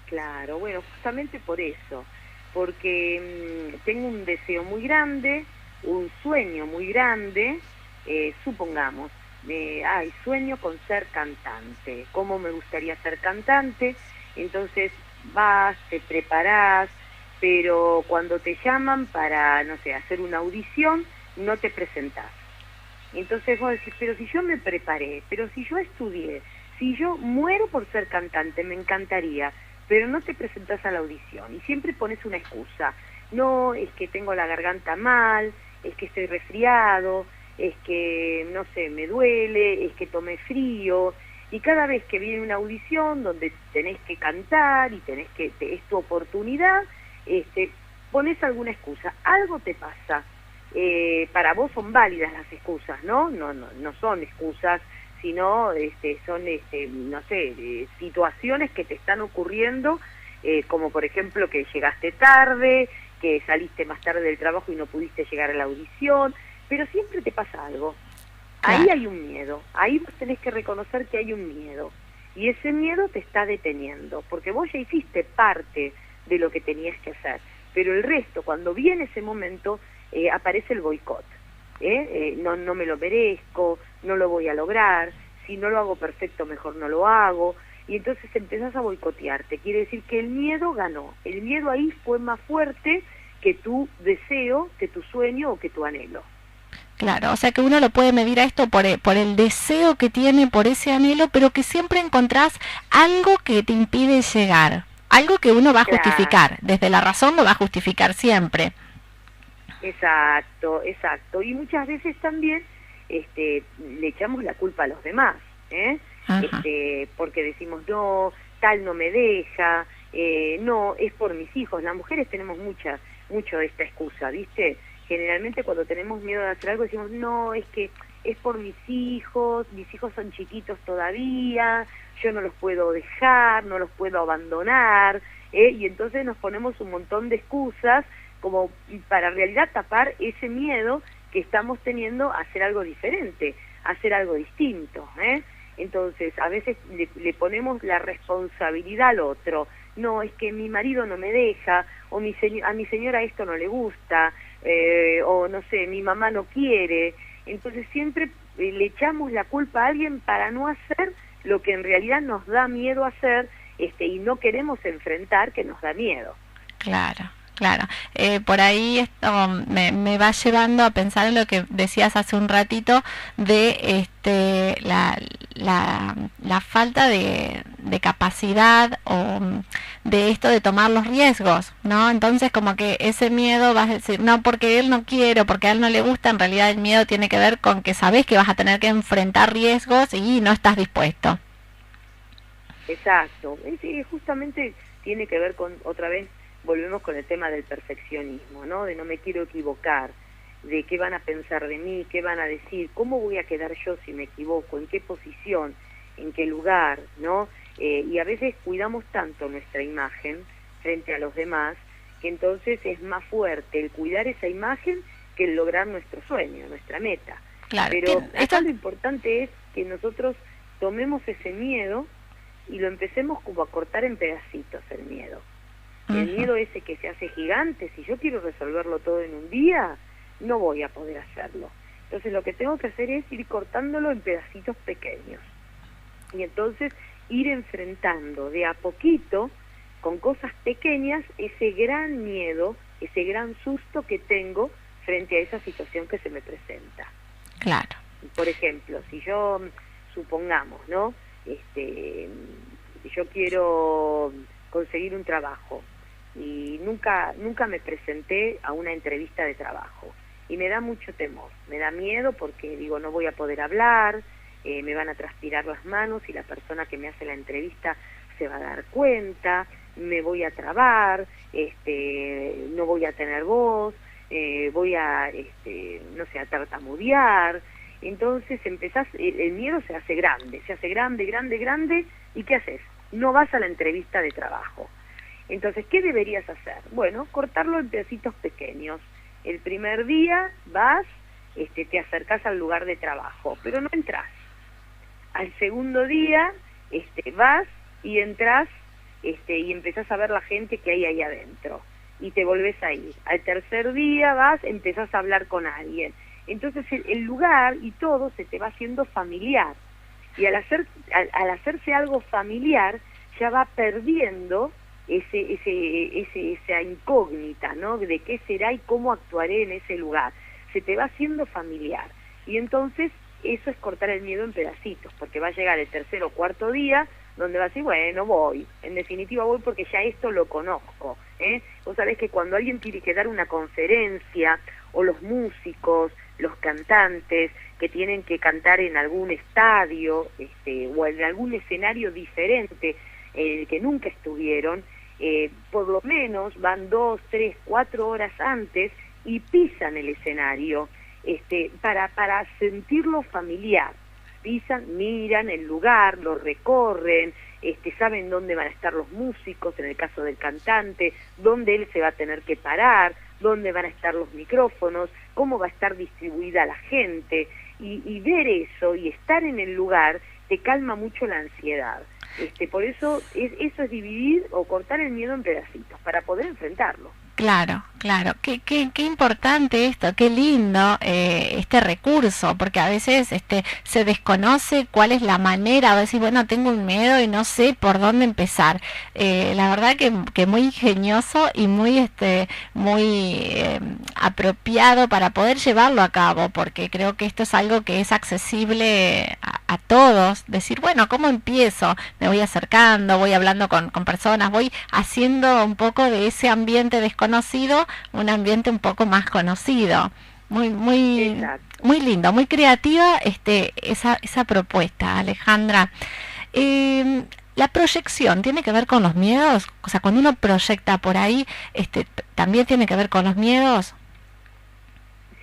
B: Claro, bueno, justamente por eso, porque tengo un deseo muy grande, un sueño muy grande, supongamos, sueño con ser cantante. ¿Cómo me gustaría ser cantante? Entonces vas, te preparás, pero cuando te llaman para, no sé, hacer una audición, no te presentás. Entonces vos decís, pero si yo me preparé, pero si yo estudié, si yo muero por ser cantante, me encantaría, pero no te presentás a la audición y siempre pones una excusa. No, es que tengo la garganta mal, es que estoy resfriado, es que, no sé, me duele, es que tomé frío. Y cada vez que viene una audición donde tenés que cantar y es tu oportunidad, pones alguna excusa. Algo te pasa. Para vos son válidas las excusas, ¿no? No son excusas, sino son, no sé, situaciones que te están ocurriendo, como por ejemplo que llegaste tarde, que saliste más tarde del trabajo y no pudiste llegar a la audición, pero siempre te pasa algo. Ahí hay un miedo, ahí vos tenés que reconocer que hay un miedo, y ese miedo te está deteniendo, porque vos ya hiciste parte de lo que tenías que hacer, pero el resto, cuando viene ese momento, aparece el boicot. No me lo merezco, no lo voy a lograr, si no lo hago perfecto mejor no lo hago, y entonces empezás a boicotearte. Quiere decir que el miedo ganó, el miedo ahí fue más fuerte que tu deseo, que tu sueño o que tu anhelo.
A: Claro, o sea que uno lo puede medir a esto por el deseo que tiene, por ese anhelo, pero que siempre encontrás algo que te impide llegar, algo que uno va a justificar, desde la razón lo va a justificar siempre.
B: Exacto, exacto. Y muchas veces también le echamos la culpa a los demás, porque decimos, no, tal no me deja, no, es por mis hijos. Las mujeres tenemos mucho esta excusa, ¿viste? Generalmente cuando tenemos miedo de hacer algo decimos, no, es que es por mis hijos son chiquitos todavía, yo no los puedo dejar, no los puedo abandonar, y entonces nos ponemos un montón de excusas como para en realidad tapar ese miedo que estamos teniendo a hacer algo diferente, a hacer algo distinto, Entonces, a veces le ponemos la responsabilidad al otro. No, es que mi marido no me deja, o a mi señora esto no le gusta, o no sé, mi mamá no quiere. Entonces siempre le echamos la culpa a alguien para no hacer lo que en realidad nos da miedo hacer, y no queremos enfrentar que nos da miedo.
A: Claro. Claro, por ahí esto me va llevando a pensar en lo que decías hace un ratito de la falta de capacidad o de esto de tomar los riesgos, ¿no? Entonces como que ese miedo vas a decir, no, porque él no quiere, porque a él no le gusta, en realidad el miedo tiene que ver con que sabes que vas a tener que enfrentar riesgos y no estás dispuesto.
B: Exacto, justamente tiene que ver con, otra vez, volvemos con el tema del perfeccionismo, ¿no? De no me quiero equivocar, de qué van a pensar de mí, qué van a decir, cómo voy a quedar yo si me equivoco, en qué posición, en qué lugar, ¿no? Y a veces cuidamos tanto nuestra imagen frente a los demás, que entonces es más fuerte el cuidar esa imagen que el lograr nuestro sueño, nuestra meta. Claro, pero acá lo importante es que nosotros tomemos ese miedo y lo empecemos como a cortar en pedacitos el miedo. El miedo ese que se hace gigante, si yo quiero resolverlo todo en un día, no voy a poder hacerlo. Entonces lo que tengo que hacer es ir cortándolo en pedacitos pequeños. Y entonces ir enfrentando de a poquito, con cosas pequeñas, ese gran miedo, ese gran susto que tengo frente a esa situación que se me presenta.
A: Claro.
B: Por ejemplo, si yo, supongamos, ¿no? Yo quiero conseguir un trabajo y nunca me presenté a una entrevista de trabajo y me da mucho temor, me da miedo porque digo no voy a poder hablar, me van a transpirar las manos y la persona que me hace la entrevista se va a dar cuenta, me voy a trabar, no voy a tener voz, voy a no sé, a tartamudear. Entonces el miedo se hace grande, ¿y qué haces? No vas a la entrevista de trabajo. Entonces, ¿qué deberías hacer? Bueno, cortarlo en pedacitos pequeños. El primer día vas, te acercás al lugar de trabajo, pero no entras. Al segundo día vas y entras y empezás a ver la gente que hay ahí adentro y te volvés a ir. Al tercer día vas, empezás a hablar con alguien. Entonces el lugar y todo se te va haciendo familiar. Y al hacerse algo familiar, ya va perdiendo esa incógnita, ¿no? De qué será y cómo actuaré en ese lugar. Se te va haciendo familiar. Y entonces eso es cortar el miedo en pedacitos, porque va a llegar el tercer o cuarto día donde vas a decir, bueno, voy. En definitiva voy porque ya esto lo conozco. Vos sabés que cuando alguien tiene que dar una conferencia, o los músicos, los cantantes, que tienen que cantar en algún estadio, o en algún escenario diferente, que nunca estuvieron, por lo menos van 2, 3, 4 horas antes y pisan el escenario, para sentirlo familiar. Pisan, miran el lugar, lo recorren, saben dónde van a estar los músicos, en el caso del cantante, dónde él se va a tener que parar, dónde van a estar los micrófonos, cómo va a estar distribuida la gente, y ver eso y estar en el lugar te calma mucho la ansiedad. Por eso eso es dividir o cortar el miedo en pedacitos para poder enfrentarlo.
A: Claro, claro. Qué importante esto, qué lindo este recurso, porque a veces se desconoce cuál es la manera, a decir, bueno, tengo un miedo y no sé por dónde empezar. La verdad que muy ingenioso y muy apropiado para poder llevarlo a cabo, porque creo que esto es algo que es accesible a todos. Decir, bueno, ¿cómo empiezo? Me voy acercando, voy hablando con personas, voy haciendo un poco de ese ambiente desconocido un ambiente un poco más conocido. Muy lindo, muy creativa esa propuesta, Alejandra. La proyección tiene que ver con los miedos, o sea, cuando uno proyecta por ahí, también tiene que ver con los miedos.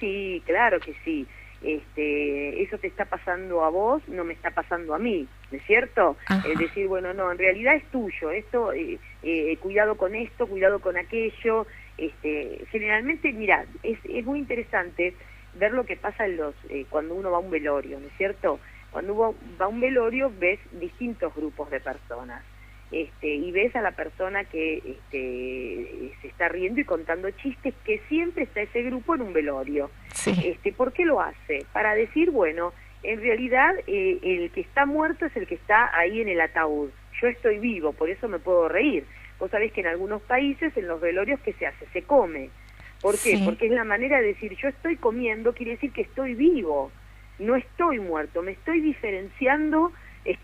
B: Sí, claro que sí. Eso te está pasando a vos, no me está pasando a mí, ¿no es cierto? Es decir, bueno, no, en realidad es tuyo, esto, cuidado con esto, cuidado con aquello. Generalmente, mira, es muy interesante ver lo que pasa cuando uno va a un velorio, ¿no es cierto? Cuando uno va a un velorio ves distintos grupos de personas. Y ves a la persona que se está riendo y contando chistes, que siempre está ese grupo en un velorio.
A: Sí.
B: ¿Por qué lo hace? Para decir, bueno, en realidad el que está muerto es el que está ahí en el ataúd. Yo estoy vivo, por eso me puedo reír. Vos sabés que en algunos países, en los velorios, ¿qué se hace? Se come. ¿Por qué?
A: Sí.
B: Porque es la manera de decir, yo estoy comiendo, quiere decir que estoy vivo, no estoy muerto, me estoy diferenciando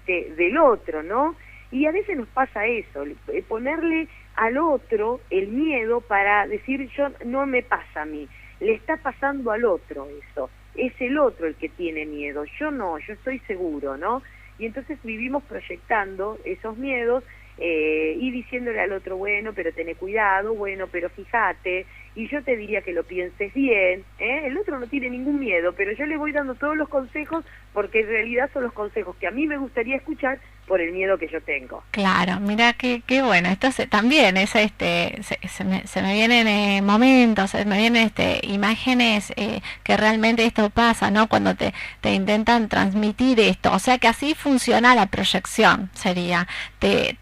B: del otro, ¿no? Y a veces nos pasa eso, ponerle al otro el miedo para decir, yo no me pasa a mí, le está pasando al otro eso, es el otro el que tiene miedo, yo no, yo estoy seguro, ¿no? Y entonces vivimos proyectando esos miedos y diciéndole al otro, bueno, pero tené cuidado, bueno, pero fíjate, y yo te diría que lo pienses bien, el otro no tiene ningún miedo, pero yo le voy dando todos los consejos porque en realidad son los consejos que a mí me gustaría escuchar por el miedo que yo tengo.
A: Claro, mira qué bueno. Esto también es se me vienen momentos, se me vienen imágenes que realmente esto pasa, ¿no? Cuando te intentan transmitir esto, o sea que así funciona la proyección, sería te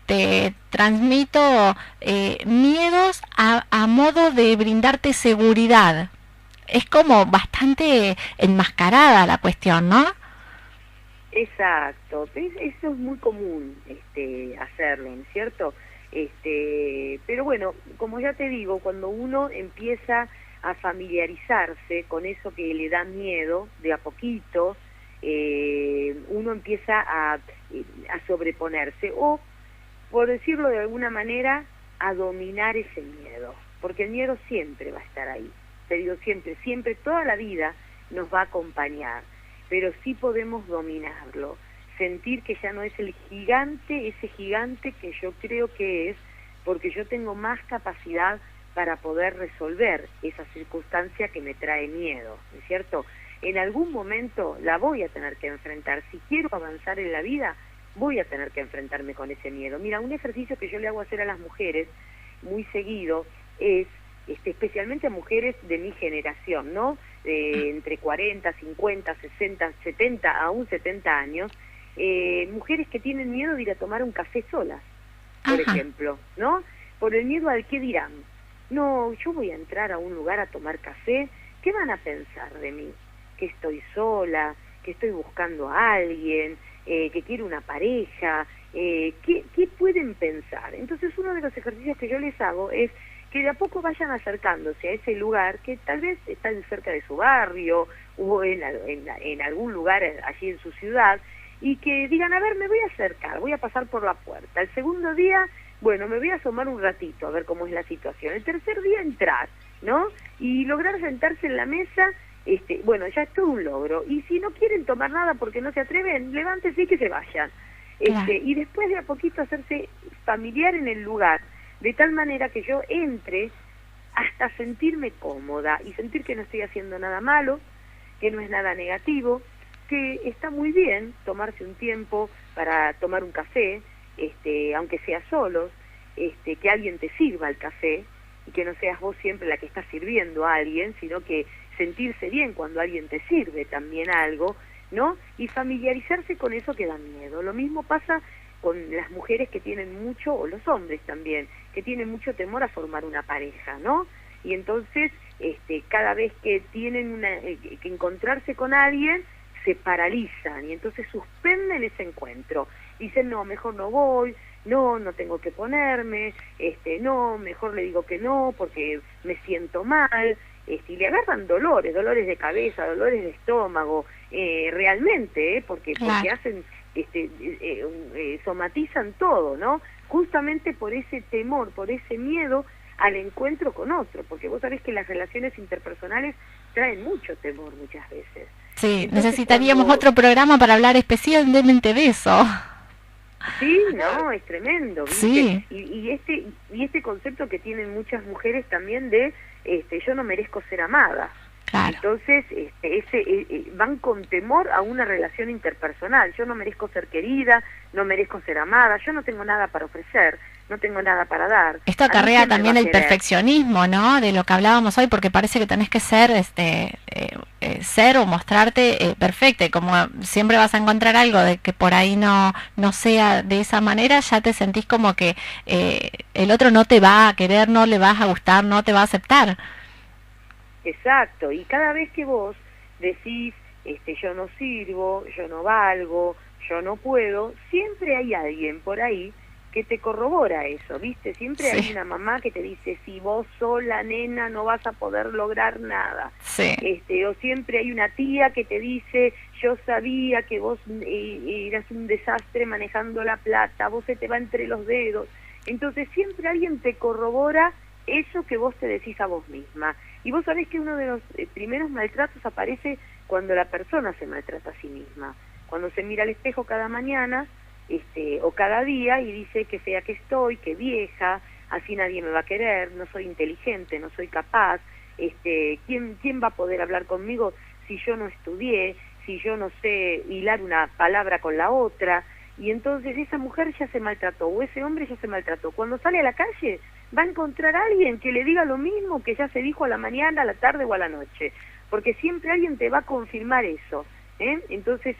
A: transmito miedos a modo de brindarte seguridad. Es como bastante enmascarada la cuestión, ¿no?
B: Exacto, eso es muy común hacerlo, ¿no es cierto? Pero bueno, como ya te digo, cuando uno empieza a familiarizarse con eso que le da miedo, de a poquito, uno empieza a sobreponerse, o, por decirlo de alguna manera, a dominar ese miedo, porque el miedo siempre va a estar ahí, te digo siempre, toda la vida nos va a acompañar, pero sí podemos dominarlo, sentir que ya no es ese gigante que yo creo que es, porque yo tengo más capacidad para poder resolver esa circunstancia que me trae miedo, ¿no es cierto? En algún momento la voy a tener que enfrentar, si quiero avanzar en la vida, voy a tener que enfrentarme con ese miedo. Mira, un ejercicio que yo le hago hacer a las mujeres muy seguido es, especialmente a mujeres de mi generación, ¿no? Entre 40, 50, 60, 70, aún 70 años, mujeres que tienen miedo de ir a tomar un café solas, por
A: Ajá.
B: ejemplo, ¿no? Por el miedo al qué dirán. No, yo voy a entrar a un lugar a tomar café, ¿qué van a pensar de mí? Que estoy sola, que estoy buscando a alguien, que quiero una pareja, ¿qué pueden pensar? Entonces uno de los ejercicios que yo les hago es que de a poco vayan acercándose a ese lugar que tal vez está cerca de su barrio o en algún lugar allí en su ciudad, y que digan, a ver, me voy a acercar, voy a pasar por la puerta. El segundo día, bueno, me voy a asomar un ratito a ver cómo es la situación. El tercer día entrar, ¿no? Y lograr sentarse en la mesa, bueno, ya es todo un logro. Y si no quieren tomar nada porque no se atreven, levántese y que se vayan.
A: Claro.
B: Y después de a poquito hacerse familiar en el lugar, de tal manera que yo entre hasta sentirme cómoda y sentir que no estoy haciendo nada malo, que no es nada negativo, que está muy bien tomarse un tiempo para tomar un café, aunque sea solos, que alguien te sirva el café y que no seas vos siempre la que está sirviendo a alguien, sino que sentirse bien cuando alguien te sirve también algo, ¿no? Y familiarizarse con eso que da miedo. Lo mismo pasa con las mujeres que tienen mucho, o los hombres también, que tienen mucho temor a formar una pareja, ¿no? Y entonces, cada vez que tienen que encontrarse con alguien, se paralizan y entonces suspenden ese encuentro. Dicen, no, mejor no voy, no tengo que ponerme, no, mejor le digo que no porque me siento mal, y le agarran dolores de cabeza, dolores de estómago, realmente, porque hacen, somatizan todo, ¿no? Justamente por ese temor, por ese miedo al encuentro con otro, porque vos sabés que las relaciones interpersonales traen mucho temor muchas veces.
A: Sí,
B: entonces,
A: necesitaríamos otro programa para hablar especialmente de eso.
B: Sí, no, es tremendo, ¿viste?
A: Sí.
B: Y este concepto que tienen muchas mujeres también de yo no merezco ser amada.
A: Claro.
B: Entonces, van con temor a una relación interpersonal. Yo no merezco ser querida, no merezco ser amada, yo no tengo nada para ofrecer, no tengo nada para dar.
A: Esto acarrea también el perfeccionismo, ¿no? De lo que hablábamos hoy, porque parece que tenés que ser, ser o mostrarte perfecta. Y como siempre vas a encontrar algo de que por ahí no sea de esa manera, ya te sentís como que el otro no te va a querer, no le vas a gustar, no te va a aceptar.
B: Exacto, y cada vez que vos decís, yo no sirvo, yo no valgo, yo no puedo, siempre hay alguien por ahí que te corrobora eso, ¿viste? Siempre hay una mamá que te dice, si vos sola, nena, no vas a poder lograr nada.
A: Sí.
B: O siempre hay una tía que te dice, yo sabía que vos eras un desastre manejando la plata, vos se te va entre los dedos. Entonces siempre alguien te corrobora eso que vos te decís a vos misma. Y vos sabés que uno de los primeros maltratos aparece cuando la persona se maltrata a sí misma. Cuando se mira al espejo cada mañana, o cada día, y dice que fea que estoy, que vieja, así nadie me va a querer, no soy inteligente, no soy capaz, ¿quién va a poder hablar conmigo si yo no estudié, si yo no sé hilar una palabra con la otra? Y entonces esa mujer ya se maltrató, o ese hombre ya se maltrató. Cuando sale a la calle, va a encontrar a alguien que le diga lo mismo que ya se dijo a la mañana, a la tarde o a la noche, porque siempre alguien te va a confirmar eso. Entonces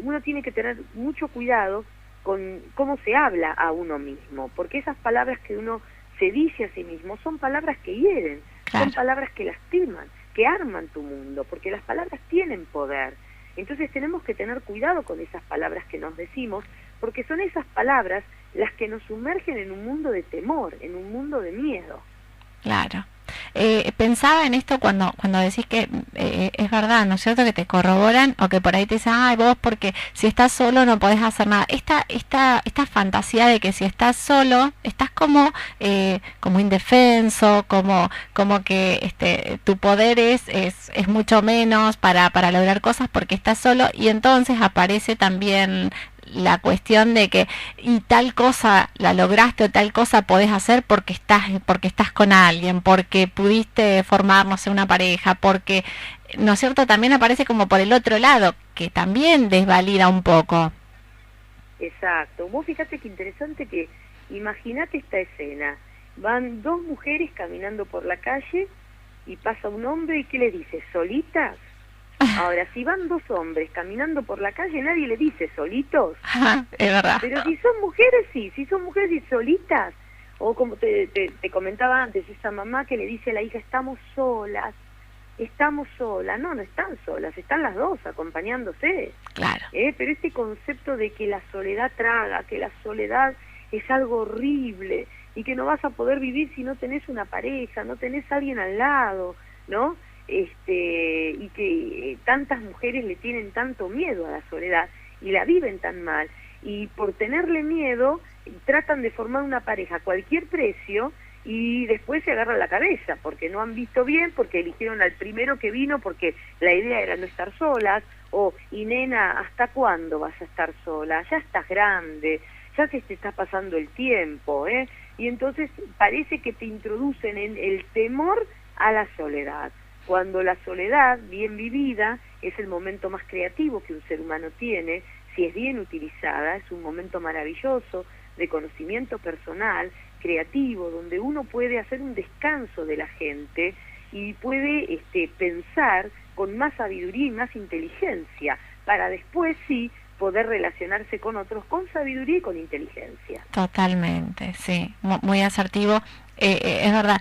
B: uno tiene que tener mucho cuidado con cómo se habla a uno mismo, porque esas palabras que uno se dice a sí mismo son palabras que hieren, son palabras que lastiman, que arman tu mundo, porque las palabras tienen poder. Entonces tenemos que tener cuidado con esas palabras que nos decimos, porque son esas palabras las que nos sumergen en un mundo de temor, en un mundo de miedo.
A: Claro. Pensaba en esto cuando decís que es verdad, ¿no es cierto? Que te corroboran o que por ahí te dicen, ay, vos porque si estás solo no podés hacer nada. Esta fantasía de que si estás solo, estás como indefenso, como que tu poder es mucho menos para lograr cosas porque estás solo, y entonces aparece también la cuestión de que y tal cosa la lograste o tal cosa podés hacer porque estás con alguien, porque pudiste formar, no sé, una pareja, porque, ¿no es cierto? También aparece como por el otro lado, que también desvalida un poco.
B: Exacto. Vos fíjate qué interesante que, imagínate esta escena, van dos mujeres caminando por la calle y pasa un hombre y ¿qué le dice? ¿Solitas? Ahora, si van dos hombres caminando por la calle, nadie le dice solitos.
A: Es verdad.
B: Pero si son mujeres, sí. Si son mujeres y solitas, o como te comentaba antes, esa mamá que le dice a la hija, estamos solas. No, no están solas, están las dos acompañándose.
A: Claro.
B: Pero este concepto de que la soledad traga, que la soledad es algo horrible y que no vas a poder vivir si no tenés una pareja, no tenés a alguien al lado, ¿no? Y que tantas mujeres le tienen tanto miedo a la soledad y la viven tan mal, y por tenerle miedo tratan de formar una pareja a cualquier precio y después se agarran la cabeza porque no han visto bien, porque eligieron al primero que vino porque la idea era no estar solas, y nena, ¿hasta cuándo vas a estar sola? Ya estás grande, ya se te está pasando el tiempo, y entonces parece que te introducen en el temor a la soledad, cuando la soledad bien vivida es el momento más creativo que un ser humano tiene. Si es bien utilizada, es un momento maravilloso de conocimiento personal, creativo, donde uno puede hacer un descanso de la gente y puede pensar con más sabiduría y más inteligencia, para después sí poder relacionarse con otros con sabiduría y con inteligencia.
A: Totalmente, sí, muy asertivo. Es verdad,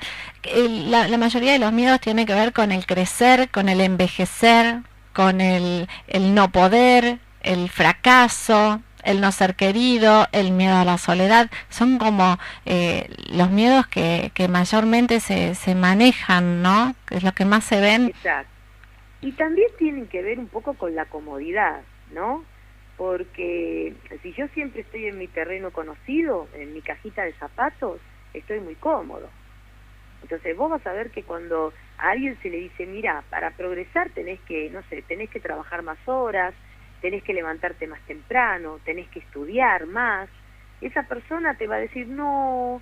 A: la mayoría de los miedos tiene que ver con el crecer, con el envejecer, con el no poder, el fracaso, el no ser querido, el miedo a la soledad. Son como los miedos que mayormente se manejan, ¿no? Es lo que más se ven.
B: Exacto. Y también tienen que ver un poco con la comodidad, ¿no? Porque si yo siempre estoy en mi terreno conocido, en mi cajita de zapatos, estoy muy cómodo. Entonces vos vas a ver que cuando a alguien se le dice, mira, para progresar tenés que, no sé, tenés que trabajar más horas, tenés que levantarte más temprano, tenés que estudiar más, esa persona te va a decir, no,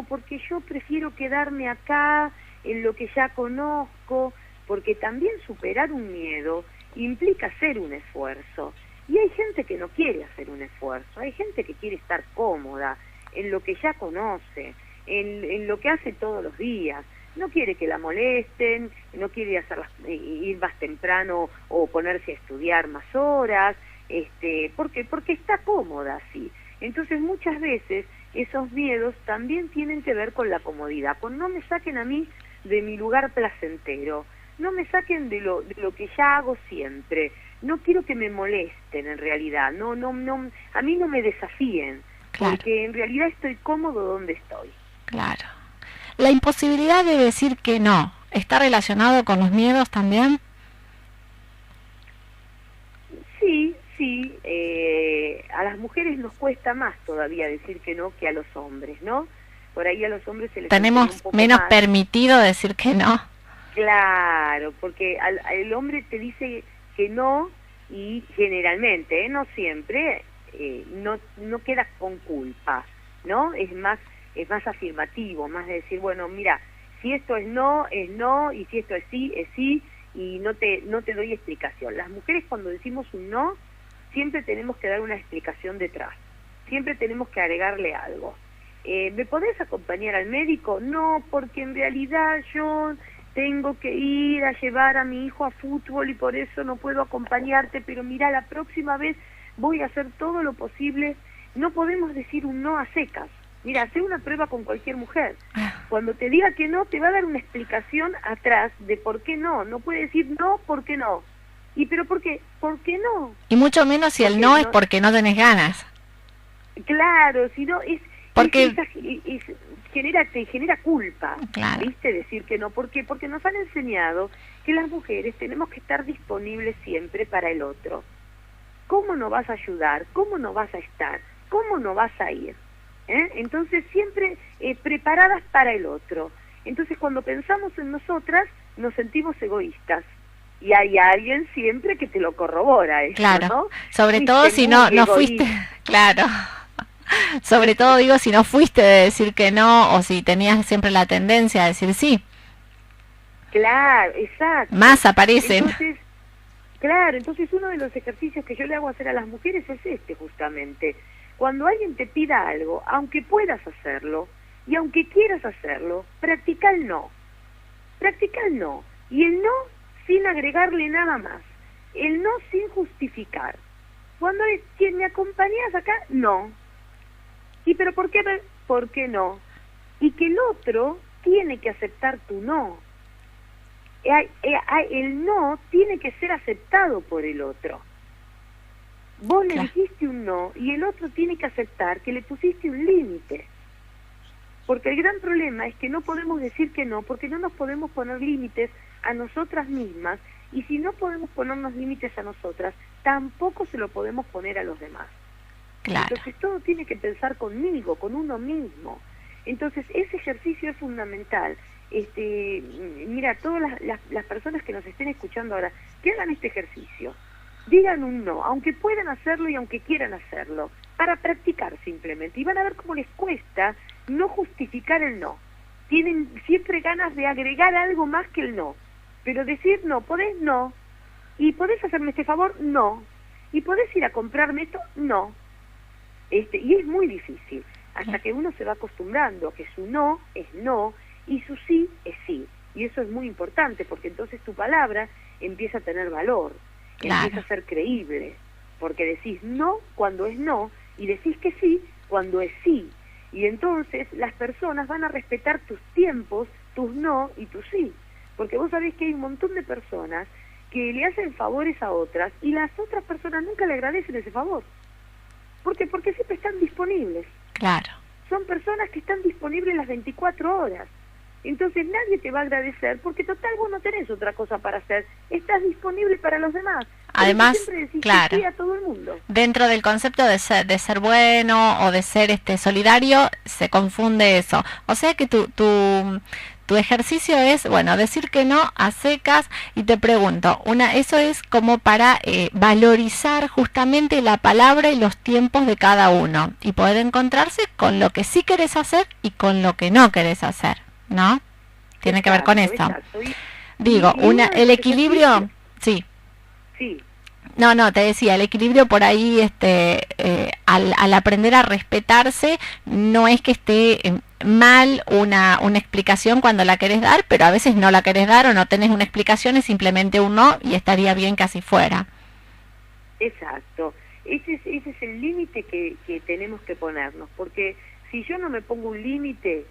B: porque yo prefiero quedarme acá en lo que ya conozco, porque también superar un miedo implica hacer un esfuerzo. Y hay gente que no quiere hacer un esfuerzo, hay gente que quiere estar cómoda en lo que ya conoce, en lo que hace todos los días. No quiere que la molesten, no quiere ir más temprano o ponerse a estudiar más horas, porque está cómoda así. Entonces muchas veces esos miedos también tienen que ver con la comodidad, con no me saquen a mí de mi lugar placentero, no me saquen de lo que ya hago siempre, no quiero que me molesten en realidad, no, a mí no me desafíen, claro, porque en realidad estoy cómodo donde estoy.
A: Claro. La imposibilidad de decir que no, ¿está relacionado con los miedos también?
B: Sí, a las mujeres nos cuesta más todavía decir que no que a los hombres, ¿no? Por ahí a los hombres se les
A: tenemos
B: un poco
A: menos
B: más
A: permitido decir que no.
B: Claro, porque el hombre te dice que no y generalmente, no siempre, no quedas con culpa, ¿no? Es más afirmativo, más de decir, bueno, mira, si esto es no, y si esto es sí, y no te doy explicación. Las mujeres cuando decimos un no, siempre tenemos que dar una explicación detrás, siempre tenemos que agregarle algo. ¿Me podés acompañar al médico? No, porque en realidad yo tengo que ir a llevar a mi hijo a fútbol y por eso no puedo acompañarte, pero mira, la próxima vez voy a hacer todo lo posible. No podemos decir un no a secas. Mira, hacer una prueba con cualquier mujer. Cuando te diga que no, te va a dar una explicación atrás de por qué no. No puede decir no, ¿por qué no? ¿Y pero por qué? ¿Por qué no?
A: Y mucho menos si el no es porque no tenés ganas.
B: Claro, si no,
A: porque
B: te genera culpa,
A: claro,
B: ¿viste? Decir que no. ¿Por qué? Porque nos han enseñado que las mujeres tenemos que estar disponibles siempre para el otro. ¿Cómo no vas a ayudar? ¿Cómo no vas a estar? ¿Cómo no vas a ir? Entonces siempre preparadas para el otro. Entonces cuando pensamos en nosotras nos sentimos egoístas y hay alguien siempre que te lo corrobora eso,
A: claro,
B: ¿no?
A: Sobre todo si no fuiste, claro, sobre todo digo si no fuiste de decir que no o si tenías siempre la tendencia a decir sí.
B: Claro, exacto.
A: Más aparecen.
B: Entonces uno de los ejercicios que yo le hago hacer a las mujeres es justamente. Cuando alguien te pida algo, aunque puedas hacerlo y aunque quieras hacerlo, practica el no. Y el no sin agregarle nada más. El no sin justificar. Cuando es, ¿quién me acompañas acá? No. ¿Y pero por qué? ¿Por qué no? Y que el otro tiene que aceptar tu no. El no tiene que ser aceptado por el otro. Vos le dijiste un no y el otro tiene que aceptar que le pusiste un límite. Porque el gran problema es que no podemos decir que no, porque no nos podemos poner límites a nosotras mismas, y si no podemos ponernos límites a nosotras, tampoco se lo podemos poner a los demás.
A: Claro.
B: Entonces todo tiene que pensar conmigo, con uno mismo. Entonces ese ejercicio es fundamental. Mira, todas las personas que nos estén escuchando ahora, que hagan este ejercicio. Digan un no, aunque puedan hacerlo y aunque quieran hacerlo, para practicar simplemente. Y van a ver cómo les cuesta no justificar el no. Tienen siempre ganas de agregar algo más que el no. Pero decir no, ¿podés? No. ¿Y podés hacerme este favor? No. ¿Y podés ir a comprarme esto? No. Y es muy difícil, hasta que uno se va acostumbrando a que su no es no y su sí es sí. Y eso es muy importante, porque entonces tu palabra empieza a tener valor, empieza a ser creíble, porque decís no cuando es no y decís que sí cuando es sí. Y entonces las personas van a respetar tus tiempos, tus no y tus sí. Porque vos sabés que hay un montón de personas que le hacen favores a otras y las otras personas nunca le agradecen ese favor. ¿Por qué? Porque siempre están disponibles.
A: Claro.
B: Son personas que están disponibles las 24 horas. Entonces nadie te va a agradecer porque total vos no tenés otra cosa para hacer. Estás disponible para los demás.
A: Además,
B: siempre decís
A: claro,
B: que sí a todo el mundo.
A: Dentro del concepto de ser bueno o de ser solidario, se confunde eso. O sea que tu ejercicio es, bueno, decir que no a secas. Y te pregunto, eso es como para valorizar justamente la palabra y los tiempos de cada uno y poder encontrarse con lo que sí querés hacer y con lo que no querés hacer, ¿no? Tiene que ver con esto. Digo, el equilibrio, sí.
B: Sí.
A: No, te decía, el equilibrio por ahí, al aprender a respetarse, no es que esté mal una explicación cuando la querés dar, pero a veces no la querés dar o no tenés una explicación, es simplemente un no y estaría bien que así fuera.
B: Exacto. Ese es el límite que tenemos que ponernos, porque si yo no me pongo un límite,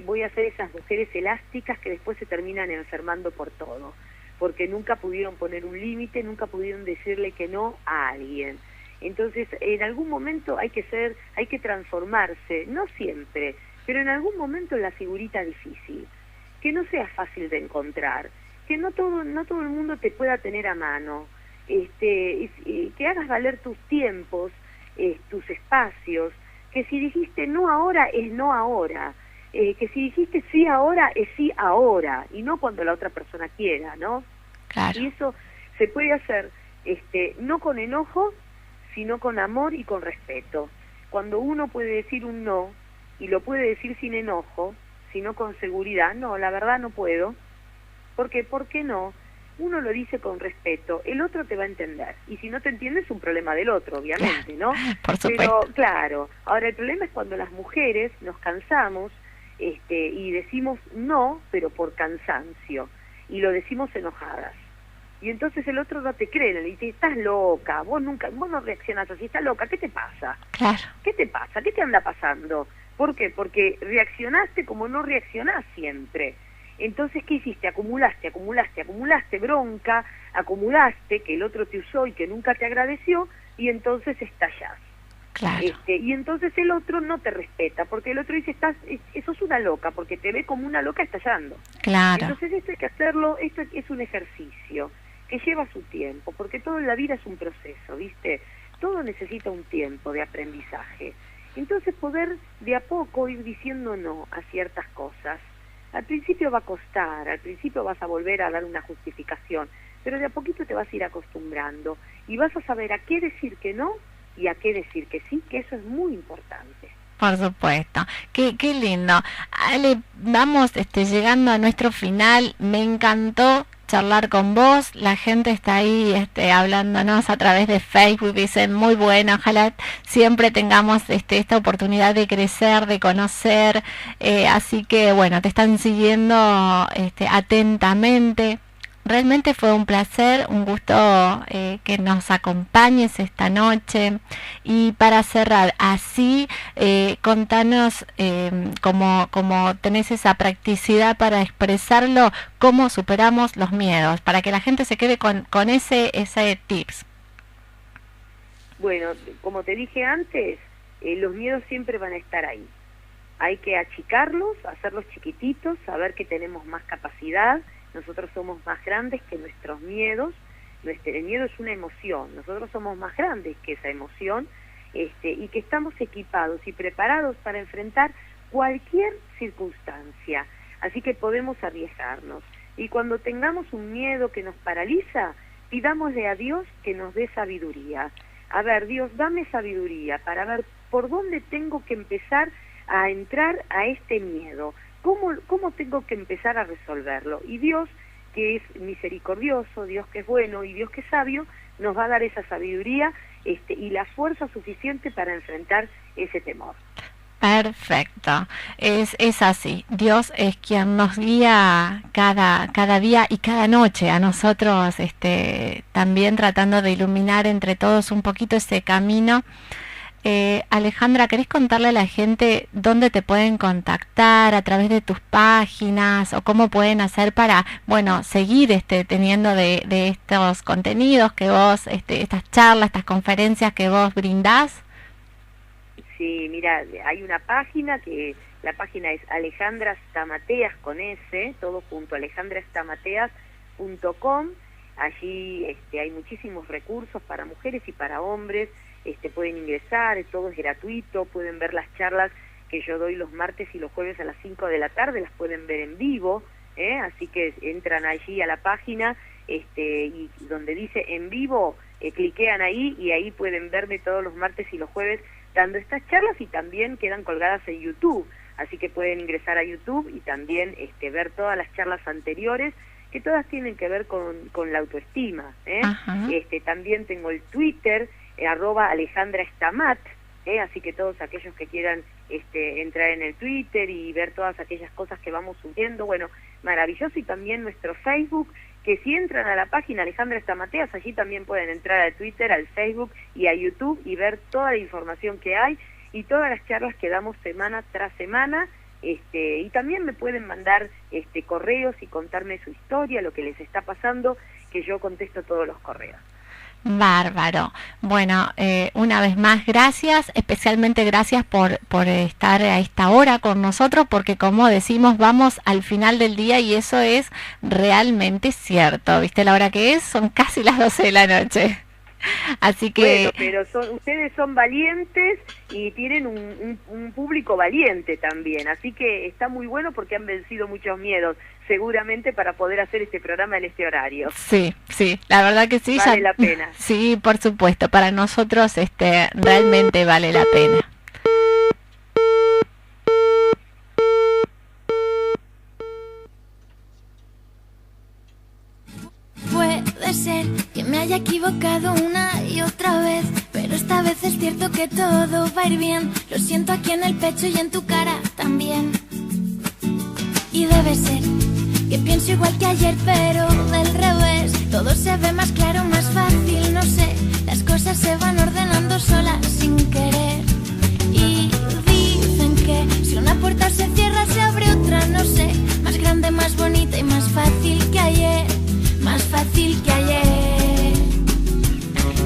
B: voy a ser esas mujeres elásticas que después se terminan enfermando por todo, porque nunca pudieron poner un límite, nunca pudieron decirle que no a alguien. Entonces, en algún momento hay que transformarse, no siempre, pero en algún momento en la figurita difícil, que no sea fácil de encontrar, que no todo el mundo te pueda tener a mano, que hagas valer tus tiempos, tus espacios, que si dijiste no ahora es no ahora, que si dijiste sí ahora es sí ahora, y no cuando la otra persona quiera, ¿no?
A: Claro.
B: Y eso se puede hacer no con enojo, sino con amor y con respeto. Cuando uno puede decir un no, y lo puede decir sin enojo, sino con seguridad, no, la verdad no puedo, porque ¿por qué no? Uno lo dice con respeto, el otro te va a entender, y si no te entiende es un problema del otro, obviamente, ¿no?
A: Por supuesto.
B: Pero, claro, ahora el problema es cuando las mujeres nos cansamos, y decimos no, pero por cansancio, y lo decimos enojadas. Y entonces el otro no te cree, le dice, estás loca, vos no reaccionás así, estás loca, ¿qué te pasa?
A: Claro.
B: ¿Qué te pasa? ¿Qué te anda pasando? ¿Por qué? Porque reaccionaste como no reaccionás siempre. Entonces, ¿qué hiciste? Acumulaste bronca, acumulaste que el otro te usó y que nunca te agradeció, y entonces estallás.
A: Claro.
B: Y entonces el otro no te respeta, porque el otro dice, sos una loca, porque te ve como una loca estallando.
A: Claro.
B: Entonces esto hay que hacerlo, esto es un ejercicio que lleva su tiempo, porque todo en la vida es un proceso, ¿viste? Todo necesita un tiempo de aprendizaje. Entonces poder de a poco ir diciendo no a ciertas cosas. Al principio va a costar, al principio vas a volver a dar una justificación, pero de a poquito te vas a ir acostumbrando y vas a saber a qué decir que no y a qué decir que sí, que eso es muy importante.
A: Por supuesto, qué lindo. Ale, vamos llegando a nuestro final. Me encantó charlar con vos. La gente está ahí hablándonos a través de Facebook. Dicen muy bueno, ojalá siempre tengamos esta oportunidad de crecer, de conocer. Así que bueno, te están siguiendo atentamente. realmente fue un placer, un gusto que nos acompañes esta noche. Y para cerrar, así, contanos cómo tenés esa practicidad para expresarlo, cómo superamos los miedos, para que la gente se quede con ese tips.
B: Bueno, como te dije antes, los miedos siempre van a estar ahí. Hay que achicarlos, hacerlos chiquititos, saber que tenemos más capacidad. Nosotros somos más grandes que nuestros miedos. El miedo es una emoción. Nosotros somos más grandes que esa emoción, y que estamos equipados y preparados para enfrentar cualquier circunstancia. Así que podemos arriesgarnos. Y cuando tengamos un miedo que nos paraliza, pidámosle a Dios que nos dé sabiduría. A ver, Dios, dame sabiduría para ver por dónde tengo que empezar a entrar a este miedo. ¿Cómo tengo que empezar a resolverlo? Y Dios, que es misericordioso, Dios que es bueno y Dios que es sabio, nos va a dar esa sabiduría y la fuerza suficiente para enfrentar ese temor.
A: Perfecto, es así. Dios es quien nos guía cada día y cada noche, a nosotros también tratando de iluminar entre todos un poquito ese camino. Alejandra, ¿querés contarle a la gente dónde te pueden contactar, a través de tus páginas, o cómo pueden hacer para, seguir teniendo de estos contenidos que vos, estas charlas, estas conferencias que vos brindás?
B: Sí, mira, hay una página la página es Alejandra Stamateas con S, todo junto, alejandrastamateas.com. Allí hay muchísimos recursos para mujeres y para hombres. Pueden ingresar, todo es gratuito, pueden ver las charlas que yo doy los martes y los jueves a las 5 de la tarde, las pueden ver en vivo, así que entran allí a la página y donde dice en vivo, cliquean ahí y ahí pueden verme todos los martes y los jueves dando estas charlas, y también quedan colgadas en YouTube, así que pueden ingresar a YouTube y también ver todas las charlas anteriores, que todas tienen que ver con la autoestima. También tengo el Twitter, @AlejandraStamat, así que todos aquellos que quieran entrar en el Twitter y ver todas aquellas cosas que vamos subiendo, bueno, maravilloso. Y también nuestro Facebook, que si entran a la página Alejandra Stamateas, allí también pueden entrar al Twitter, al Facebook y a YouTube y ver toda la información que hay y todas las charlas que damos semana tras semana. Y también me pueden mandar correos y contarme su historia, lo que les está pasando, que yo contesto todos los correos.
A: Bárbaro. Bueno, una vez más, gracias, especialmente gracias por estar a esta hora con nosotros, porque como decimos, vamos al final del día y eso es realmente cierto. ¿Viste la hora que es? Son casi las 12 de la noche. Así que...
B: Bueno, pero ustedes son valientes y tienen un público valiente también, así que está muy bueno porque han vencido muchos miedos, seguramente, para poder hacer este programa en este horario.
A: Sí, la verdad que sí.
B: Vale la pena.
A: Sí, por supuesto, para nosotros realmente vale la pena.
D: Puede ser que me haya equivocado una y otra vez, pero esta vez es cierto que todo va a ir bien. Lo siento aquí en el pecho y en tu cara también. Y debe ser que pienso igual que ayer, pero del revés. Todo se ve más claro, más fácil, no sé. Las cosas se van ordenando solas sin querer. Y dicen que si una puerta se cierra se abre otra, no sé. Más grande, más bonita y más fácil que ayer. Más fácil que ayer.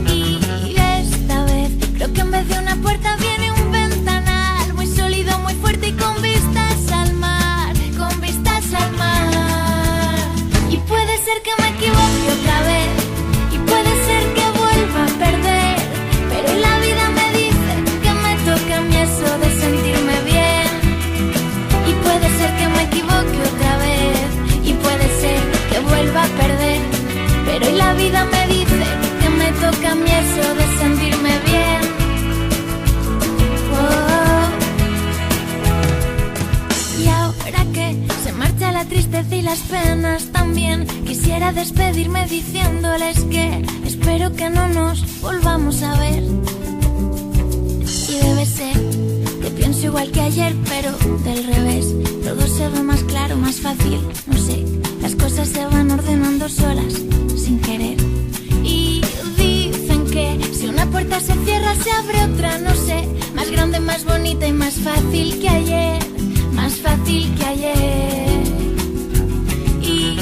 D: Y esta vez creo que en vez de una puerta viene un ventanal muy sólido, muy fuerte y con vistas al mar. Con vistas al mar. Y puede ser que me equivoque otra vez, y puede ser que vuelva a perder, pero la vida me dice que me toca a mí eso de sentirme bien. Y puede ser que me equivoque otra vez, y puede ser que vuelva a perder, pero hoy la vida me dice que me toca a mí eso de sentirme bien. Oh. Y ahora que se marcha la tristeza y las penas también, quisiera despedirme diciéndoles que espero que no nos volvamos a ver. Y debe ser que Pienso igual que ayer, pero del revés. Todo se ve más claro, más fácil, no sé. Las cosas se van ordenando solas, sin querer. Y dicen que si una puerta se cierra, se abre otra, no sé. Más grande, más bonita y más fácil que ayer. Más fácil que ayer. Y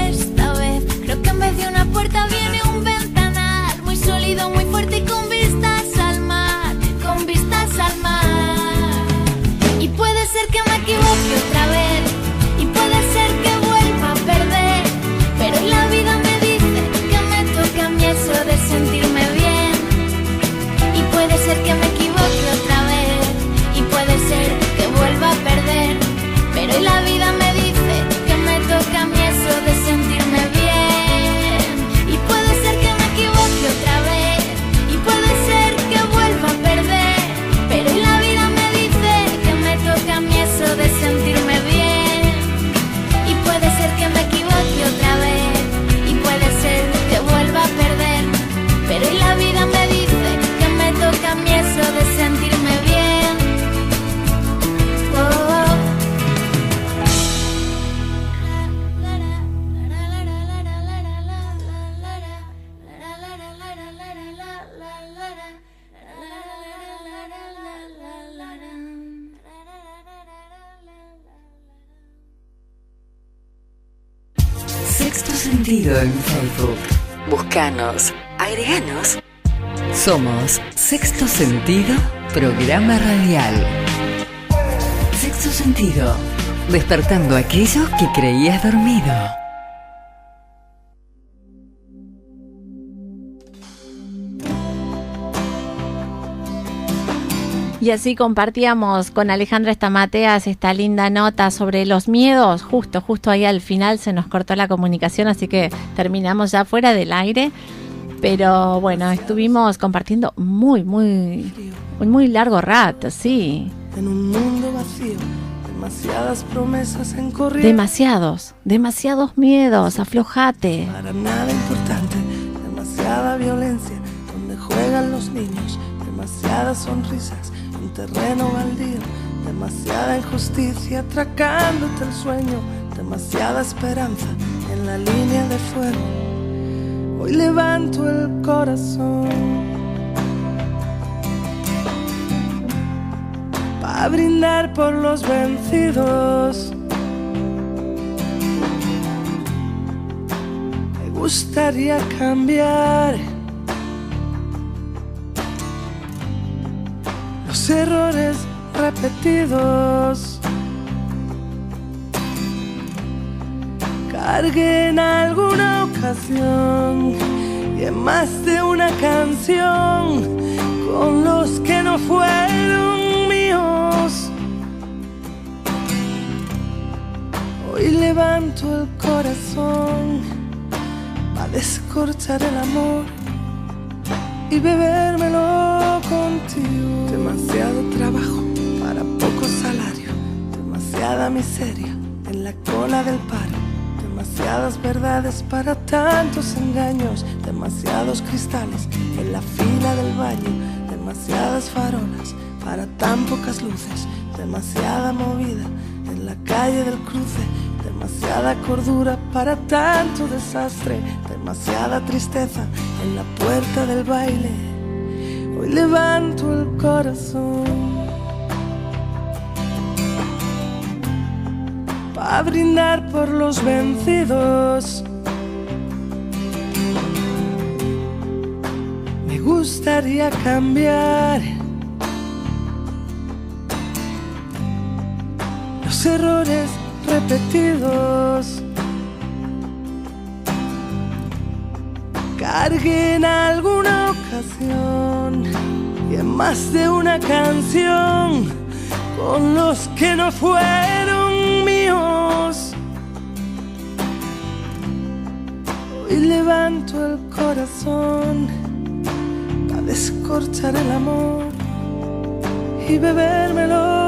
D: esta vez creo que en vez de una puerta viene un ventanal muy sólido, muy fuerte y con vistas al mar. Con vistas al mar. Y puede ser que me equivoque otra vez, y puede ser que vuelva a perder, pero en la vida me dice que me toca a mí eso de sentirme bien. Y puede ser que me equivoque otra vez, y puede ser que vuelva a perder, pero en la vida me dice que me toca a mí eso de sentirme bien. Y puede ser que me equivoque otra vez, y puede ser que vuelva a perder, pero en la vida me dice que me toca a mí eso de sentirme bien. Y puede ser que me equivoque otra vez, y puede ser que vuelva a perder, pero en la vida me dice que me toca a mí eso de sentirme bien. Oh, oh.
E: Sexto Sentido en Facebook. Búscanos, agreganos. Somos Sexto Sentido, programa radial. Sexto Sentido, despertando aquello que creías dormido.
A: Y así compartíamos con Alejandra Stamateas esta linda nota sobre los miedos. Justo ahí al final se nos cortó la comunicación, así que terminamos ya fuera del aire. Pero bueno, estuvimos compartiendo muy largo rato, sí.
C: En un mundo vacío, demasiadas promesas en corriente.
A: Demasiados miedos, aflojate.
C: Para nada importante, demasiada violencia, donde juegan los niños, demasiadas sonrisas. Un terreno baldío, demasiada injusticia atracándote el sueño, demasiada esperanza en la línea de fuego. Hoy levanto el corazón para brindar por los vencidos. Me gustaría cambiar los errores repetidos. Cargué en alguna ocasión y en más de una canción con los que no fueron míos. Hoy levanto el corazón para descorchar el amor y bebérmelo contigo. Demasiado trabajo para poco salario, demasiada miseria en la cola del paro, demasiadas verdades para tantos engaños, demasiados cristales en la fila del baño, demasiadas farolas para tan pocas luces, demasiada movida en la calle del cruce, demasiada cordura para tanto desastre, demasiada tristeza en la puerta del baile. Hoy levanto el corazón para brindar por los vencidos. Me gustaría cambiar los errores repetidos. Cargué en alguna ocasión y en más de una canción con los que no fueron míos. Hoy levanto el corazón para descorchar el amor y bebérmelo